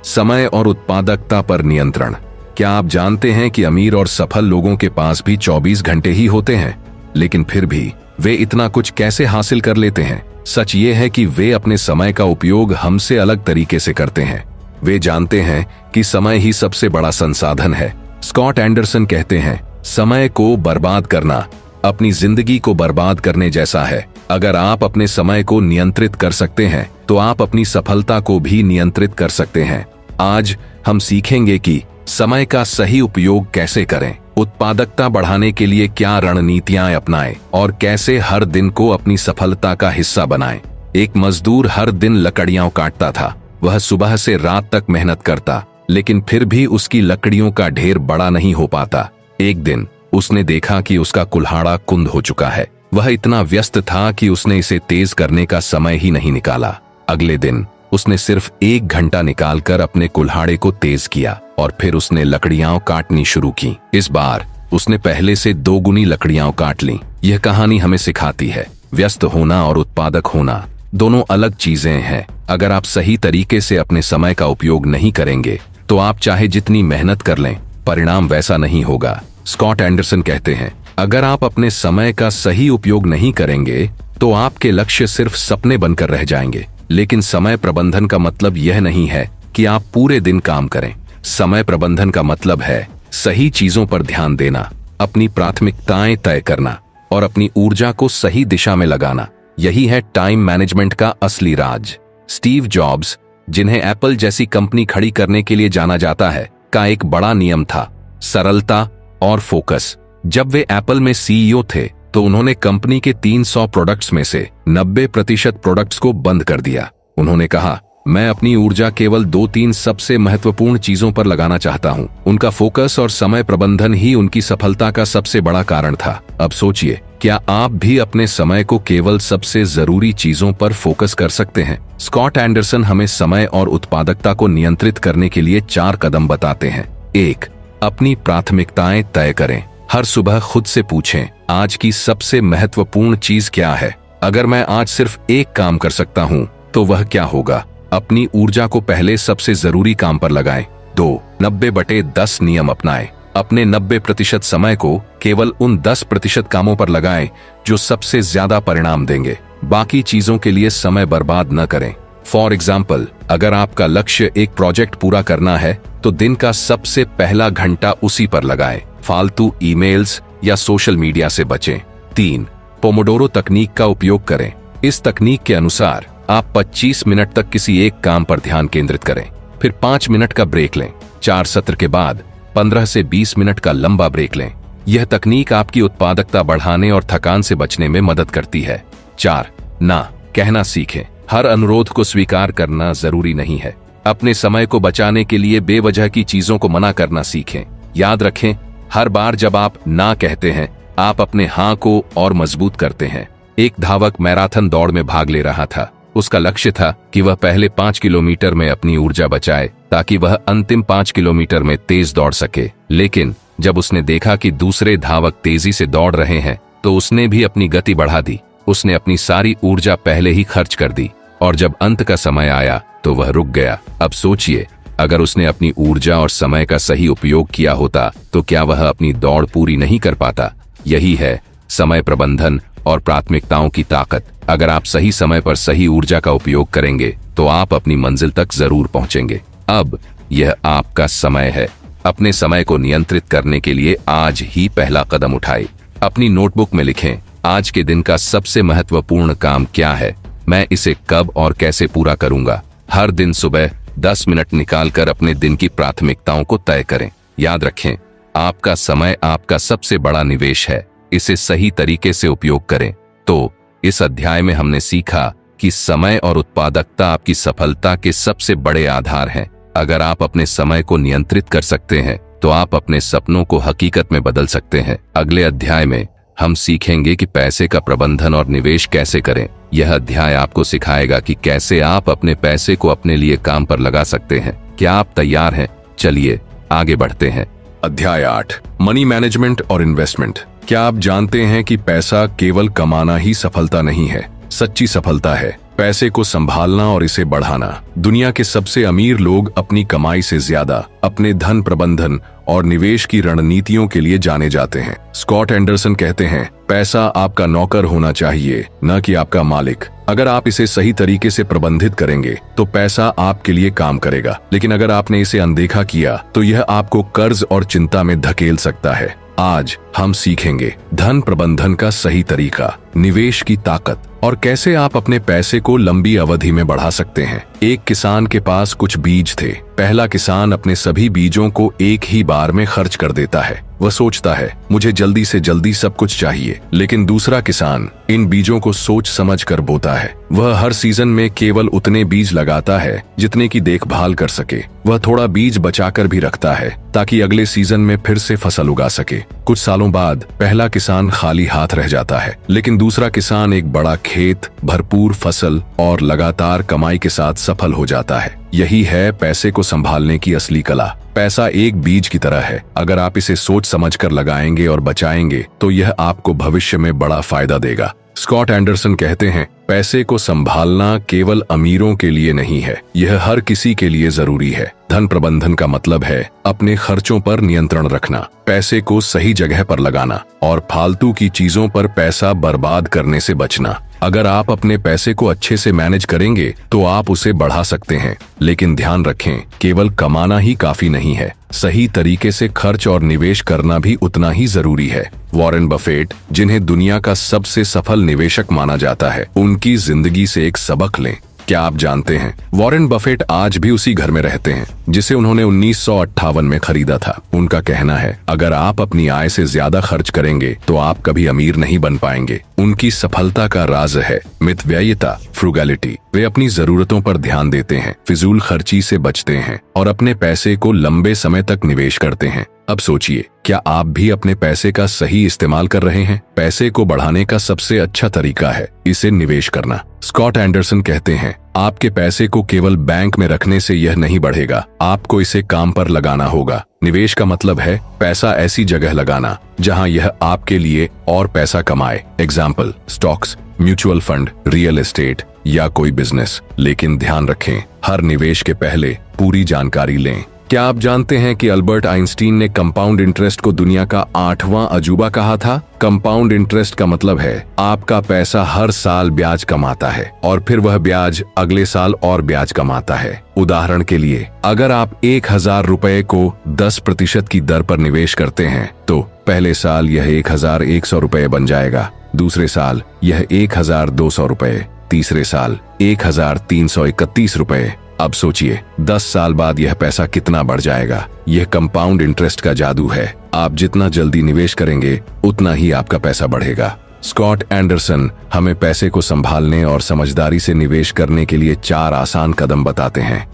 समय और उत्पादकता पर नियंत्रण। क्या आप जानते हैं कि अमीर और सफल लोगों के पास भी 24 घंटे ही होते हैं, लेकिन फिर भी वे इतना कुछ कैसे हासिल कर लेते हैं? सच ये है कि वे अपने समय का उपयोग हमसे अलग तरीके से करते हैं। वे जानते हैं कि समय ही सबसे बड़ा संसाधन है। स्कॉट एंडरसन कहते हैं, समय को बर्बाद करना अपनी जिंदगी को बर्बाद करने जैसा है। अगर आप अपने समय को नियंत्रित कर सकते हैं तो आप अपनी सफलता को भी नियंत्रित कर सकते हैं। आज हम सीखेंगे कि समय का सही उपयोग कैसे करें, उत्पादकता बढ़ाने के लिए क्या रणनीतियां अपनाएं और कैसे हर दिन को अपनी सफलता का हिस्सा बनाएं। एक मजदूर हर दिन लकड़ियां काटता था। वह सुबह से रात तक मेहनत करता, लेकिन फिर भी उसकी लकड़ियों का ढेर बड़ा नहीं हो पाता। एक दिन उसने देखा कि उसका कुल्हाड़ा कुंद हो चुका है। वह इतना व्यस्त था कि उसने इसे तेज करने का समय ही नहीं निकाला। अगले दिन उसने सिर्फ 1 घंटा निकालकर अपने कुल्हाड़े को तेज किया और फिर उसने लकड़ियां काटनी शुरू की। इस बार उसने पहले से 2 गुनी लकड़ियां काट लीं। यह कहानी हमें सिखाती है, व्यस्त होना और उत्पादक होना दोनों अलग चीजें हैं। अगर आप सही तरीके से अपने समय का उपयोग नहीं करेंगे तो आप चाहे जितनी मेहनत कर लें, परिणाम वैसा नहीं होगा। स्कॉट एंडरसन कहते हैं, अगर आप अपने समय का सही उपयोग नहीं करेंगे तो आपके लक्ष्य सिर्फ सपने बनकर रह जाएंगे। लेकिन समय प्रबंधन का मतलब यह नहीं है कि आप पूरे दिन काम करें। समय प्रबंधन का मतलब है सही चीजों पर ध्यान देना, अपनी प्राथमिकताएं तय करना और अपनी ऊर्जा को सही दिशा में लगाना। यही है टाइम मैनेजमेंट का असली राज। स्टीव जॉब्स, जिन्हें एप्पल जैसी कंपनी खड़ी करने के लिए जाना जाता है, का एक बड़ा नियम था, सरलता और फोकस। जब वे एप्पल में सीईओ थे तो उन्होंने कंपनी के 300 प्रोडक्ट्स में से 90% प्रोडक्ट्स को बंद कर दिया। उन्होंने कहा, मैं अपनी ऊर्जा केवल 2-3 सबसे महत्वपूर्ण चीजों पर लगाना चाहता हूं। उनका फोकस और समय प्रबंधन ही उनकी सफलता का सबसे बड़ा कारण था। अब सोचिए, क्या आप भी अपने समय को केवल सबसे जरूरी चीजों पर फोकस कर सकते हैं? स्कॉट एंडरसन हमें समय और उत्पादकता को नियंत्रित करने के लिए 4 कदम बताते हैं। 1. अपनी प्राथमिकताएं तय करें। हर सुबह खुद से पूछें, आज की सबसे महत्वपूर्ण चीज क्या है? अगर मैं आज सिर्फ एक काम कर सकता हूं, तो वह क्या होगा? अपनी ऊर्जा को पहले सबसे जरूरी काम पर लगाएं। 2. 90/10 नियम अपनाएं। अपने 90% समय को केवल उन 10% कामों पर लगाएं जो सबसे ज्यादा परिणाम देंगे। बाकी चीजों के लिए समय बर्बाद न करें। फॉर एग्जाम्पल, अगर आपका लक्ष्य एक प्रोजेक्ट पूरा करना है, तो दिन का सबसे पहला घंटा उसी पर लगाएं। फालतू ईमेल्स या सोशल मीडिया से बचें। 3. पोमोडोरो तकनीक का उपयोग करें। इस तकनीक के अनुसार आप 25 मिनट तक किसी एक काम पर ध्यान केंद्रित करें, फिर 5 मिनट का ब्रेक लें। 4 सत्र के बाद 15 से 20 मिनट का लंबा ब्रेक लें। यह तकनीक आपकी उत्पादकता बढ़ाने और थकान से बचने में मदद करती है। 4. ना कहना सीखें। हर अनुरोध को स्वीकार करना जरूरी नहीं है। अपने समय को बचाने के लिए बेवजह की चीजों को मना करना सीखें। याद रखें, हर बार जब आप ना कहते हैं, आप अपने हाँ को और मजबूत करते हैं। एक धावक मैराथन दौड़ में भाग ले रहा था। उसका लक्ष्य था कि वह पहले 5 किलोमीटर में अपनी ऊर्जा बचाए ताकि वह अंतिम 5 किलोमीटर में तेज दौड़ सके। लेकिन जब उसने देखा कि दूसरे धावक तेजी से दौड़ रहे हैं, तो उसने भी अपनी गति बढ़ा दी। उसने अपनी सारी ऊर्जा पहले ही खर्च कर दी और जब अंत का समय आया तो वह रुक गया। अब सोचिए, अगर उसने अपनी ऊर्जा और समय का सही उपयोग किया होता तो क्या वह अपनी दौड़ पूरी नहीं कर पाता? यही है समय प्रबंधन और प्राथमिकताओं की ताकत। अगर आप सही समय पर सही ऊर्जा का उपयोग करेंगे तो आप अपनी मंजिल तक जरूर पहुंचेंगे। अब यह आपका समय है। अपने समय को नियंत्रित करने के लिए आज ही पहला कदम उठाएं। अपनी नोटबुक में लिखें, आज के दिन का सबसे महत्वपूर्ण काम क्या है? मैं इसे कब और कैसे पूरा करूंगा? हर दिन सुबह 10 मिनट निकालकर अपने दिन की प्राथमिकताओं को तय करें। याद रखें, आपका समय आपका सबसे बड़ा निवेश है। इसे सही तरीके से उपयोग करें। तो इस अध्याय में हमने सीखा कि समय और उत्पादकता आपकी सफलता के सबसे बड़े आधार हैं। अगर आप अपने समय को नियंत्रित कर सकते हैं, तो आप अपने सपनों को हकीकत में बदल सकते हैं। अगले अध्याय में हम सीखेंगे कि पैसे का प्रबंधन और निवेश कैसे करें। यह अध्याय आपको सिखाएगा कि कैसे आप अपने पैसे को अपने लिए काम पर लगा सकते हैं। क्या आप तैयार हैं? चलिए आगे बढ़ते हैं। अध्याय 8, मनी मैनेजमेंट और इन्वेस्टमेंट। क्या आप जानते हैं कि पैसा केवल कमाना ही सफलता नहीं है? सच्ची सफलता है पैसे को संभालना और इसे बढ़ाना। दुनिया के सबसे अमीर लोग अपनी कमाई से ज्यादा अपने धन प्रबंधन और निवेश की रणनीतियों के लिए जाने जाते हैं। स्कॉट एंडरसन कहते हैं, पैसा आपका नौकर होना चाहिए, न कि आपका मालिक। अगर आप इसे सही तरीके से प्रबंधित करेंगे तो पैसा आपके लिए काम करेगा, लेकिन अगर आपने इसे अनदेखा किया तो यह आपको कर्ज और चिंता में धकेल सकता है। आज हम सीखेंगे धन प्रबंधन का सही तरीका, निवेश की ताकत और कैसे आप अपने पैसे को लंबी अवधि में बढ़ा सकते हैं। एक किसान के पास कुछ बीज थे। पहला किसान अपने सभी बीजों को एक ही बार में खर्च कर देता है। वह सोचता है, मुझे जल्दी से जल्दी सब कुछ चाहिए। लेकिन दूसरा किसान इन बीजों को सोच समझ कर बोता है। वह हर सीजन में केवल उतने बीज लगाता है जितने की देखभाल कर सके। वह थोड़ा बीज बचाकर भी रखता है ताकि अगले सीजन में फिर से फसल उगा सके। कुछ सालों बाद पहला किसान खाली हाथ रह जाता है, लेकिन दूसरा किसान एक बड़ा खेत, भरपूर फसल और लगातार कमाई के साथ सफल हो जाता है। यही है पैसे को संभालने की असली कला। पैसा एक बीज की तरह है। अगर आप इसे सोच समझकर लगाएंगे और बचाएंगे तो यह आपको भविष्य में बड़ा फायदा देगा। स्कॉट एंडरसन कहते हैं, पैसे को संभालना केवल अमीरों के लिए नहीं है, यह हर किसी के लिए जरूरी है। धन प्रबंधन का मतलब है अपने खर्चों पर नियंत्रण रखना, पैसे को सही जगह पर लगाना और फालतू की चीजों पर पैसा बर्बाद करने से बचना। अगर आप अपने पैसे को अच्छे से मैनेज करेंगे तो आप उसे बढ़ा सकते हैं, लेकिन ध्यान रखें, केवल कमाना ही काफी नहीं है, सही तरीके से खर्च और निवेश करना भी उतना ही जरूरी है। वॉरेन बफेट, जिन्हें दुनिया का सबसे सफल निवेशक माना जाता है, उनकी जिंदगी से एक सबक लें। क्या आप जानते हैं वॉरेन बफेट आज भी उसी घर में रहते हैं जिसे उन्होंने 1958 में खरीदा था। उनका कहना है, अगर आप अपनी आय से ज्यादा खर्च करेंगे तो आप कभी अमीर नहीं बन पाएंगे। उनकी सफलता का राज है मितव्ययिता, फ्रूगैलिटी। वे अपनी जरूरतों पर ध्यान देते हैं, फिजूल खर्ची से बचते हैं और अपने पैसे को लंबे समय तक निवेश करते हैं। अब सोचिए, क्या आप भी अपने पैसे का सही इस्तेमाल कर रहे हैं? पैसे को बढ़ाने का सबसे अच्छा तरीका है इसे निवेश करना। स्कॉट एंडरसन कहते हैं, आपके पैसे को केवल बैंक में रखने से यह नहीं बढ़ेगा, आपको इसे काम पर लगाना होगा। निवेश का मतलब है पैसा ऐसी जगह लगाना जहां यह आपके लिए और पैसा कमाए। Example, stocks, mutual fund, real estate या कोई बिजनेस। लेकिन ध्यान रखें, हर निवेश के पहले पूरी जानकारी लें। क्या आप जानते हैं कि अल्बर्ट आइंस्टीन ने कंपाउंड इंटरेस्ट को दुनिया का 8वां अजूबा कहा था? कंपाउंड इंटरेस्ट का मतलब है आपका पैसा हर साल ब्याज कमाता है और फिर वह ब्याज अगले साल और ब्याज कमाता है। उदाहरण के लिए, अगर आप 1000 रुपए को 10% की दर पर निवेश करते हैं तो पहले साल यह 1100 रुपए बन जाएगा, दूसरे साल यह 1200 रुपए, तीसरे साल 1331 रुपए। अब सोचिए 10 साल बाद यह पैसा कितना बढ़ जाएगा। यह कंपाउंड इंटरेस्ट का जादू है। आप जितना जल्दी निवेश करेंगे उतना ही आपका पैसा बढ़ेगा। स्कॉट एंडरसन हमें पैसे को संभालने और समझदारी से निवेश करने के लिए 4 आसान कदम बताते हैं।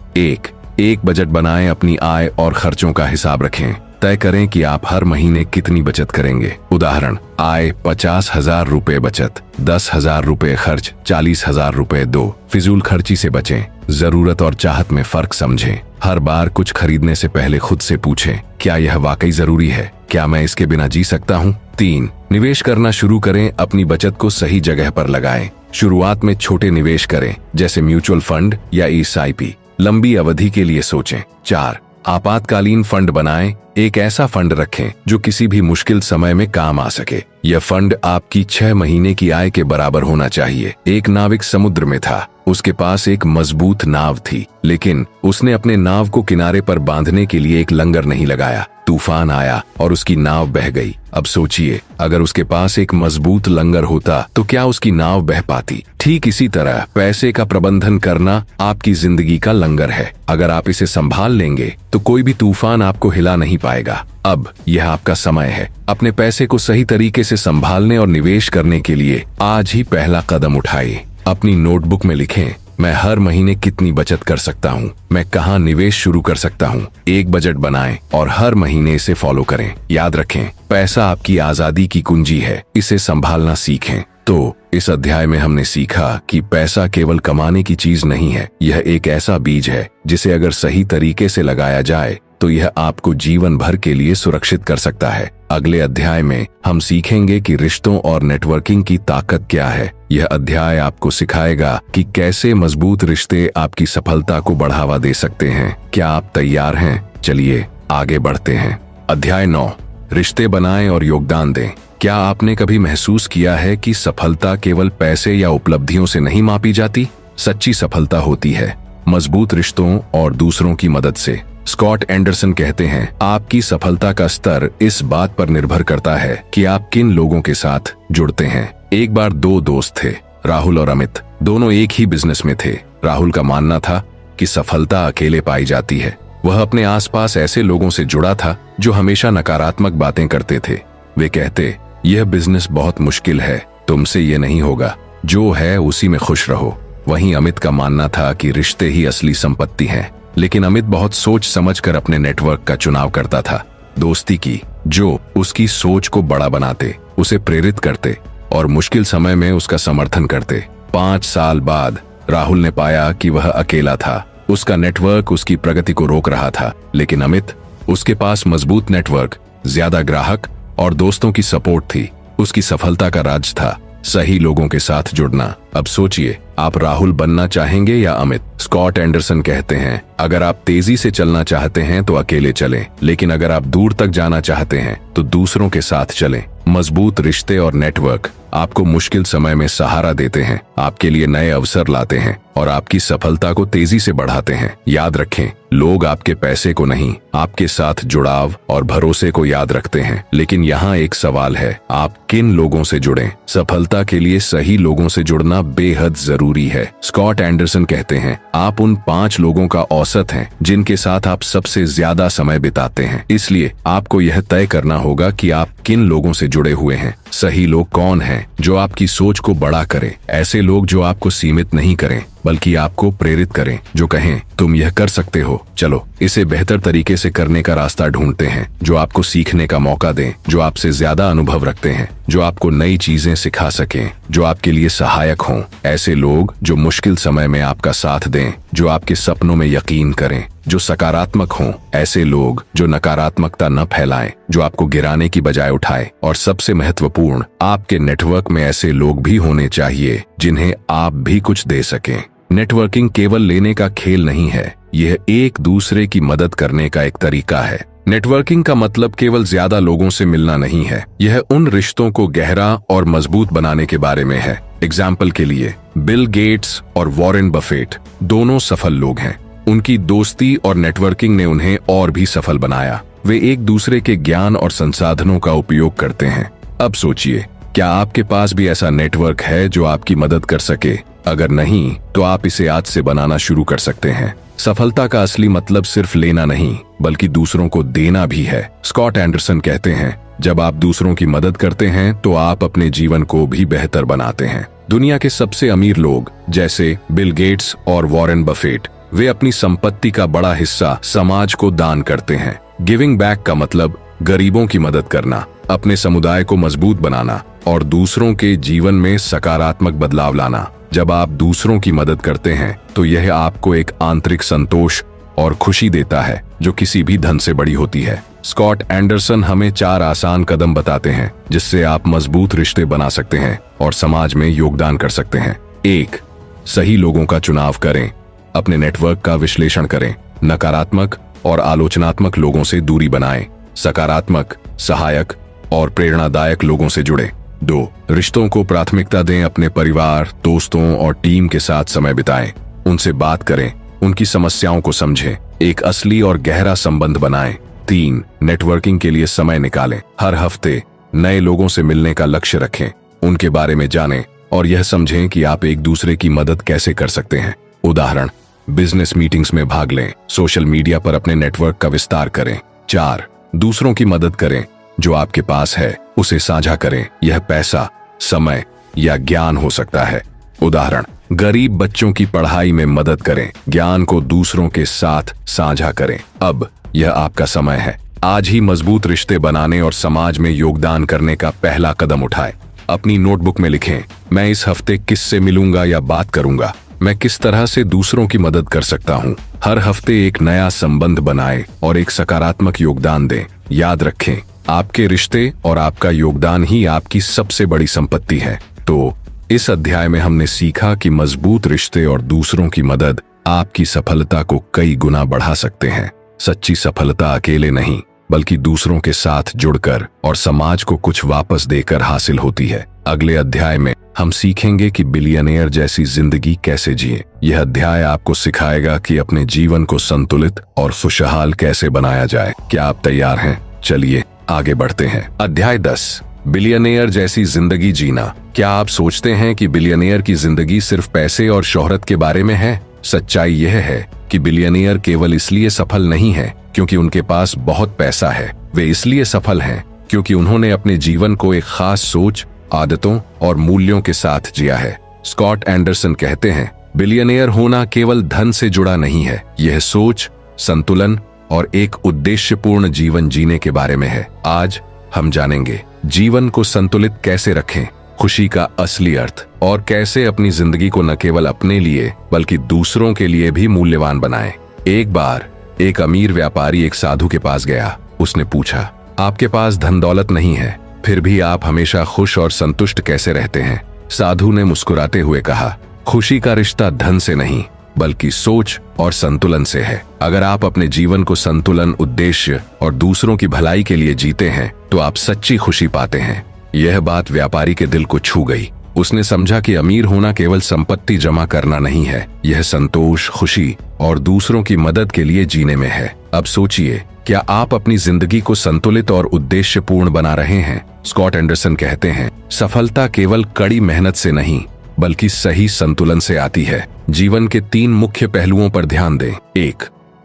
एक बजट बनाएं, अपनी आय और खर्चों का हिसाब रखें। तय करें कि आप हर महीने कितनी बचत करेंगे। उदाहरण, आय 50,000 रुपए बचत, 10,000 रुपए खर्च, 40,000 रुपए दो। फिजूल खर्ची से बचें, जरूरत और चाहत में फर्क समझें। हर बार कुछ खरीदने से पहले खुद से पूछें, क्या यह वाकई जरूरी है? क्या मैं इसके बिना जी सकता हूँ? 3, निवेश करना शुरू करें, अपनी बचत को सही जगह पर लगाएं। शुरुआत में छोटे निवेश करें, जैसे म्यूचुअल फंड या SIP। लंबी अवधि के लिए सोचें। 4, आपातकालीन फंड बनाएं। एक ऐसा फंड रखें जो किसी भी मुश्किल समय में काम आ सके। यह फंड आपकी 6 महीने की आय के बराबर होना चाहिए। एक नाविक समुद्र में था, उसके पास एक मजबूत नाव थी, लेकिन उसने अपने नाव को किनारे पर बांधने के लिए एक लंगर नहीं लगाया। तूफान आया और उसकी नाव बह गई। अब सोचिए, अगर उसके पास एक मजबूत लंगर होता तो क्या उसकी नाव बह पाती? ठीक इसी तरह पैसे का प्रबंधन करना आपकी जिंदगी का लंगर है। अगर आप इसे संभाल लेंगे तो कोई भी तूफान आपको हिला नहीं पाएगा। अब यह आपका समय है अपने पैसे को सही तरीके से संभालने और निवेश करने के लिए आज ही पहला कदम उठाइए। अपनी नोटबुक में लिखें, मैं हर महीने कितनी बचत कर सकता हूँ, मैं कहाँ निवेश शुरू कर सकता हूँ। एक बजट बनाएं और हर महीने इसे फॉलो करें। याद रखें, पैसा आपकी आजादी की कुंजी है, इसे संभालना सीखें। तो इस अध्याय में हमने सीखा कि पैसा केवल कमाने की चीज नहीं है, यह एक ऐसा बीज है जिसे अगर सही तरीके से लगाया जाए तो यह आपको जीवन भर के लिए सुरक्षित कर सकता है। अगले अध्याय में हम सीखेंगे कि रिश्तों और नेटवर्किंग की ताकत क्या है। यह अध्याय आपको सिखाएगा कि कैसे मजबूत रिश्ते आपकी सफलता को बढ़ावा दे सकते हैं। क्या आप तैयार हैं? चलिए आगे बढ़ते हैं। अध्याय 9, रिश्ते बनाएं और योगदान दें। क्या आपने कभी महसूस किया है कि सफलता केवल पैसे या उपलब्धियों से नहीं मापी जाती? सच्ची सफलता होती है मजबूत रिश्तों और दूसरों की मदद से। स्कॉट एंडरसन कहते हैं, आपकी सफलता का स्तर इस बात पर निर्भर करता है कि आप किन लोगों के साथ जुड़ते हैं। एक बार 2 दोस्त थे, राहुल और अमित। दोनों एक ही बिजनेस में थे। राहुल का मानना था कि सफलता अकेले पाई जाती है। वह अपने आसपास ऐसे लोगों से जुड़ा था जो हमेशा नकारात्मक बातें करते थे। वे कहते, यह बिजनेस बहुत मुश्किल है, तुमसे ये नहीं होगा, जो है उसी में खुश रहो। वहीं अमित का मानना था कि रिश्ते ही असली संपत्ति हैं। लेकिन अमित बहुत सोच समझकर अपने नेटवर्क का चुनाव करता था, दोस्ती की जो उसकी सोच को बड़ा बनाते, उसे प्रेरित करते और मुश्किल समय में उसका समर्थन करते। 5 साल बाद राहुल ने पाया कि वह अकेला था। उसका नेटवर्क उसकी प्रगति को रोक रहा था, लेकिन अमित, उसके पास मजबूत नेटवर्क, ज्यादा ग्राहक और दोस्तों की सपोर्ट थी। उसकी सफलता का राज था सही लोगों के साथ जुड़ना। अब सोचिए, आप राहुल बनना चाहेंगे या अमित? स्कॉट एंडरसन कहते हैं, अगर आप तेजी से चलना चाहते हैं तो अकेले चलें, लेकिन अगर आप दूर तक जाना चाहते हैं तो दूसरों के साथ चलें। मजबूत रिश्ते और नेटवर्क आपको मुश्किल समय में सहारा देते हैं, आपके लिए नए अवसर लाते हैं और आपकी सफलता को तेजी से बढ़ाते हैं। याद रखें, लोग आपके पैसे को नहीं, आपके साथ जुड़ाव और भरोसे को याद रखते हैं। लेकिन यहाँ एक सवाल है, आप किन लोगों से जुड़ें? सफलता के लिए सही लोगों से जुड़ना बेहद जरूरी है। स्कॉट एंडरसन कहते हैं, आप उन 5 लोगों का औसत हैं जिनके साथ आप सबसे ज्यादा समय बिताते हैं। इसलिए आपको यह तय करना होगा कि आप किन लोगों से जुड़े हुए हैं। सही लोग कौन हैं? जो आपकी सोच को बड़ा करें, ऐसे लोग जो आपको सीमित नहीं करें बल्कि आपको प्रेरित करें, जो कहें तुम यह कर सकते हो, चलो इसे बेहतर तरीके से करने का रास्ता ढूंढते हैं, जो आपको सीखने का मौका दें, जो आपसे ज्यादा अनुभव रखते हैं, जो आपको नई चीजें सिखा सकें, जो आपके लिए सहायक हों। ऐसे लोग जो मुश्किल समय में आपका साथ दें, जो आपके सपनों में यकीन करें, जो सकारात्मक हों। ऐसे लोग जो नकारात्मकता न फैलाएं, जो आपको गिराने की बजाय उठाए। और सबसे महत्वपूर्ण, आपके नेटवर्क में ऐसे लोग भी होने चाहिए जिन्हें आप भी कुछ दे सकें। नेटवर्किंग केवल लेने का खेल नहीं है, यह एक दूसरे की मदद करने का एक तरीका है। नेटवर्किंग का मतलब केवल ज्यादा लोगों से मिलना नहीं है, यह उन रिश्तों को गहरा और मजबूत बनाने के बारे में है। एग्जाम्पल के लिए, बिल गेट्स और वॉरेन बफेट दोनों सफल लोग हैं। उनकी दोस्ती और नेटवर्किंग ने उन्हें और भी सफल बनाया। वे एक दूसरे के ज्ञान और संसाधनों का उपयोग करते हैं। अब सोचिए, क्या आपके पास भी ऐसा नेटवर्क है जो आपकी मदद कर सके? अगर नहीं, तो आप इसे आज से बनाना शुरू कर सकते हैं। सफलता का असली मतलब सिर्फ लेना नहीं, बल्कि दूसरों को देना भी है। स्कॉट एंडरसन कहते हैं, जब आप दूसरों की मदद करते हैं तो आप अपने जीवन को भी बेहतर बनाते हैं। दुनिया के सबसे अमीर लोग जैसे बिल गेट्स और वॉरेन बफेट, वे अपनी संपत्ति का बड़ा हिस्सा समाज को दान करते हैं। गिविंग बैक का मतलब गरीबों की मदद करना, अपने समुदाय को मजबूत बनाना और दूसरों के जीवन में सकारात्मक बदलाव लाना। जब आप दूसरों की मदद करते हैं तो यह आपको एक आंतरिक संतोष और खुशी देता है जो किसी भी धन से बड़ी होती है। स्कॉट एंडरसन हमें 4 आसान कदम बताते हैं जिससे आप मजबूत रिश्ते बना सकते हैं और समाज में योगदान कर सकते हैं। 1. सही लोगों का चुनाव करें। अपने नेटवर्क का विश्लेषण करें। नकारात्मक और आलोचनात्मक लोगों से दूरी बनाएं। सकारात्मक, सहायक और प्रेरणादायक लोगों से जुड़ें। 2. रिश्तों को प्राथमिकता दें। अपने परिवार, दोस्तों और टीम के साथ समय बिताएं। उनसे बात करें, उनकी समस्याओं को समझें, एक असली और गहरा संबंध बनाएं। 3. नेटवर्किंग के लिए समय निकालें। हर हफ्ते नए लोगों से मिलने का लक्ष्य रखें, उनके बारे में जानें और यह समझें कि आप एक दूसरे की मदद कैसे कर सकते हैं। उदाहरण, बिजनेस मीटिंग्स में भाग लें, सोशल मीडिया पर अपने नेटवर्क का विस्तार करें। 4. दूसरों की मदद करें। जो आपके पास है उसे साझा करें। यह पैसा, समय या ज्ञान हो सकता है। उदाहरण, गरीब बच्चों की पढ़ाई में मदद करें, ज्ञान को दूसरों के साथ साझा करें। अब यह आपका समय है। आज ही मजबूत रिश्ते बनाने और समाज में योगदान करने का पहला कदम उठाएं। अपनी नोटबुक में लिखें, मैं इस हफ्ते किससे मिलूंगा या बात करूंगा, मैं किस तरह से दूसरों की मदद कर सकता हूं। हर हफ्ते एक नया संबंध बनाएं और एक सकारात्मक योगदान दें। याद रखें, आपके रिश्ते और आपका योगदान ही आपकी सबसे बड़ी संपत्ति है। तो इस अध्याय में हमने सीखा कि मजबूत रिश्ते और दूसरों की मदद आपकी सफलता को कई गुना बढ़ा सकते हैं। सच्ची सफलता अकेले नहीं, बल्कि दूसरों के साथ जुड़कर और समाज को कुछ वापस देकर हासिल होती है। अगले अध्याय में हम सीखेंगे कि बिलियनेयर जैसी जिंदगी कैसे जिए। यह अध्याय आपको सिखाएगा कि अपने जीवन को संतुलित और खुशहाल कैसे बनाया जाए। क्या आप तैयार हैं? चलिए आगे बढ़ते हैं। अध्याय 10, बिलियनेयर जैसी जिंदगी जीना। क्या आप सोचते हैं कि बिलियनेयर की जिंदगी सिर्फ पैसे और शोहरत के बारे में है? सच्चाई यह है कि बिलियनेयर केवल इसलिए सफल नहीं है क्योंकि उनके पास बहुत पैसा है। वे इसलिए सफल हैं क्योंकि उन्होंने अपने जीवन को एक खास सोच, आदतों और मूल्यों के साथ जिया है। स्कॉट एंडरसन कहते हैं, बिलियनेयर होना केवल धन से जुड़ा नहीं है, यह सोच, संतुलन और एक उद्देश्यपूर्ण जीवन जीने के बारे में है। आज हम जानेंगे जीवन को संतुलित कैसे रखें, खुशी का असली अर्थ और कैसे अपनी जिंदगी को न केवल अपने लिए बल्कि दूसरों के लिए भी मूल्यवान बनाएं। एक बार एक अमीर व्यापारी एक साधु के पास गया। उसने पूछा, आपके पास धन दौलत नहीं है, फिर भी आप हमेशा खुश और संतुष्ट कैसे रहते हैं? साधु ने मुस्कुराते हुए कहा, खुशी का रिश्ता धन से नहीं बल्कि सोच और संतुलन से है। अगर आप अपने जीवन को संतुलन, उद्देश्य और दूसरों की भलाई के लिए जीते हैं तो आप सच्ची खुशी पाते हैं। यह बात व्यापारी के दिल को छू गई। उसने समझा कि अमीर होना केवल संपत्ति जमा करना नहीं है, यह संतोष, खुशी और दूसरों की मदद के लिए जीने में है। अब सोचिए, क्या आप अपनी जिंदगी को संतुलित और उद्देश्यपूर्ण बना रहे हैं? स्कॉट एंडरसन कहते हैं, सफलता केवल कड़ी मेहनत से नहीं बल्कि सही संतुलन से आती है। जीवन के 3 मुख्य पहलुओं पर ध्यान दें। 1.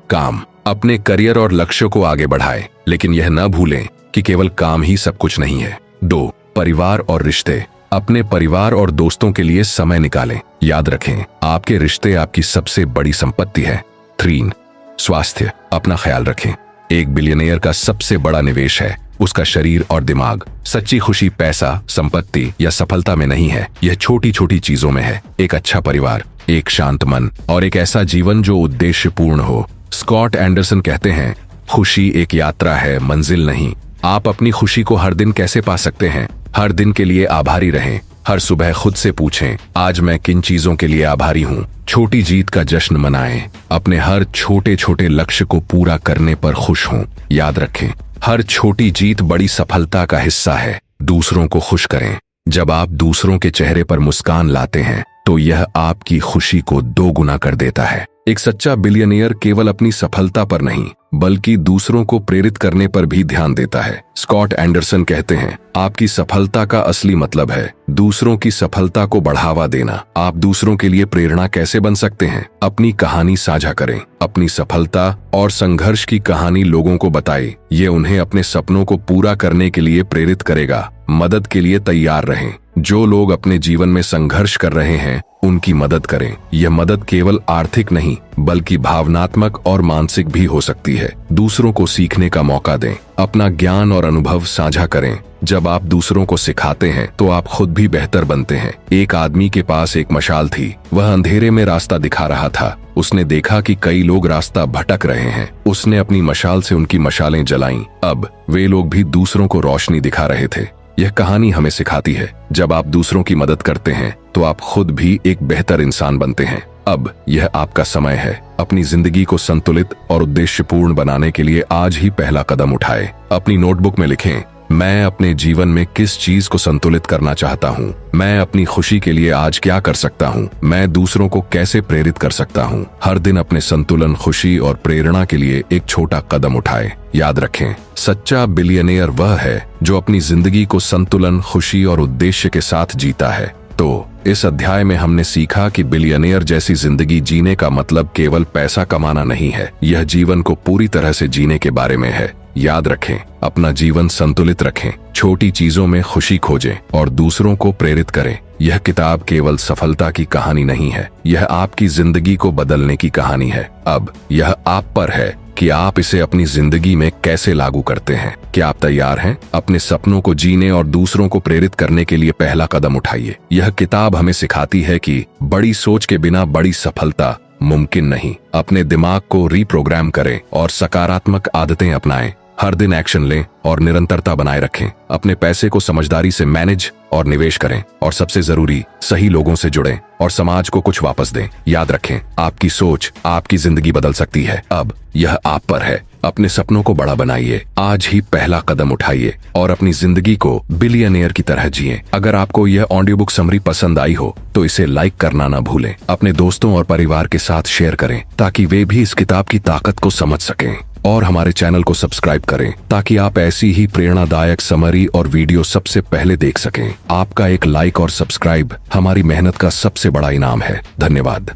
काम। अपने करियर और लक्ष्यों को आगे बढ़ाएं, लेकिन यह न भूलें कि केवल काम ही सब कुछ नहीं है। 2. परिवार और रिश्ते। अपने परिवार और दोस्तों के लिए समय निकालें। याद रखें, आपके रिश्ते आपकी सबसे बड़ी संपत्ति है। 3. स्वास्थ्य। अपना ख्याल रखें। एक बिलियनियर का सबसे बड़ा निवेश है उसका शरीर और दिमाग। सच्ची खुशी पैसा, संपत्ति या सफलता में नहीं है, यह छोटी छोटी चीजों में है। एक अच्छा परिवार, एक शांत मन और एक ऐसा जीवन जो उद्देश्यपूर्ण हो। स्कॉट एंडरसन कहते हैं, खुशी एक यात्रा है, मंजिल नहीं। आप अपनी खुशी को हर दिन कैसे पा सकते हैं? हर दिन के लिए आभारी रहें। हर सुबह खुद से पूछें, आज मैं किन चीजों के लिए आभारी हूँ। छोटी जीत का जश्न मनाएं। अपने हर छोटे छोटे लक्ष्य को पूरा करने पर खुश हों। याद रखें, हर छोटी जीत बड़ी सफलता का हिस्सा है। दूसरों को खुश करें। जब आप दूसरों के चेहरे पर मुस्कान लाते हैं तो यह आपकी खुशी को 2 गुना कर देता है। एक सच्चा बिलियनियर केवल अपनी सफलता पर नहीं बल्कि दूसरों को प्रेरित करने पर भी ध्यान देता है। स्कॉट एंडरसन कहते हैं, आपकी सफलता का असली मतलब है दूसरों की सफलता को बढ़ावा देना। आप दूसरों के लिए प्रेरणा कैसे बन सकते हैं? अपनी कहानी साझा करें। अपनी सफलता और संघर्ष की कहानी लोगों को बताएं। ये उन्हें अपने सपनों को पूरा करने के लिए प्रेरित करेगा। मदद के लिए तैयार रहें। जो लोग अपने जीवन में संघर्ष कर रहे हैं उनकी मदद करें। यह मदद केवल आर्थिक नहीं बल्कि भावनात्मक और मानसिक भी हो सकती है। दूसरों को सीखने का मौका दें। अपना ज्ञान और अनुभव साझा करें। जब आप दूसरों को सिखाते हैं तो आप खुद भी बेहतर बनते हैं। एक आदमी के पास एक मशाल थी। वह अंधेरे में रास्ता दिखा रहा था। उसने देखा कि कई लोग रास्ता भटक रहे हैं। उसने अपनी मशाल से उनकी मशालें जलाईं। अब वे लोग भी दूसरों को रोशनी दिखा रहे थे। यह कहानी हमें सिखाती है, जब आप दूसरों की मदद करते हैं तो आप खुद भी एक बेहतर इंसान बनते हैं। अब यह आपका समय है। अपनी जिंदगी को संतुलित और उद्देश्यपूर्ण बनाने के लिए आज ही पहला कदम उठाएं। अपनी नोटबुक में लिखें, मैं अपने जीवन में किस चीज को संतुलित करना चाहता हूँ। मैं अपनी खुशी के लिए आज क्या कर सकता हूँ। मैं दूसरों को कैसे प्रेरित कर सकता हूँ। हर दिन अपने संतुलन, खुशी और प्रेरणा के लिए एक छोटा कदम उठाएं। याद रखें, सच्चा बिलियनियर वह है जो अपनी जिंदगी को संतुलन, खुशी और उद्देश्य के साथ जीता है। तो इस अध्याय में हमने सीखा कि बिलियनियर जैसी जिंदगी जीने का मतलब केवल पैसा कमाना नहीं है, यह जीवन को पूरी तरह से जीने के बारे में है। याद रखें, अपना जीवन संतुलित रखें, छोटी चीजों में खुशी खोजें और दूसरों को प्रेरित करें। यह किताब केवल सफलता की कहानी नहीं है, यह आपकी जिंदगी को बदलने की कहानी है। अब यह आप पर है कि आप इसे अपनी जिंदगी में कैसे लागू करते हैं। क्या आप तैयार हैं? अपने सपनों को जीने और दूसरों को प्रेरित करने के लिए पहला कदम उठाइए। यह किताब हमें सिखाती है कि बड़ी सोच के बिना बड़ी सफलता मुमकिन नहीं। अपने दिमाग को रीप्रोग्राम करें और सकारात्मक आदतें अपनाएं। हर दिन एक्शन लें और निरंतरता बनाए रखें। अपने पैसे को समझदारी से मैनेज और निवेश करें और सबसे जरूरी, सही लोगों से जुड़ें और समाज को कुछ वापस दें। याद रखें, आपकी सोच आपकी जिंदगी बदल सकती है। अब यह आप पर है। अपने सपनों को बड़ा बनाइए। आज ही पहला कदम उठाइए और अपनी जिंदगी को बिलियनियर की तरह जिए। अगर आपको यह ऑडियो बुक समरी पसंद आई हो तो इसे लाइक करना ना भूलें। अपने दोस्तों और परिवार के साथ शेयर करें ताकि वे भी इस किताब की ताकत को समझ सकें। और हमारे चैनल को सब्सक्राइब करें ताकि आप ऐसी ही प्रेरणादायक समरी और वीडियो सबसे पहले देख सकें। आपका एक लाइक और सब्सक्राइब हमारी मेहनत का सबसे बड़ा इनाम है। धन्यवाद।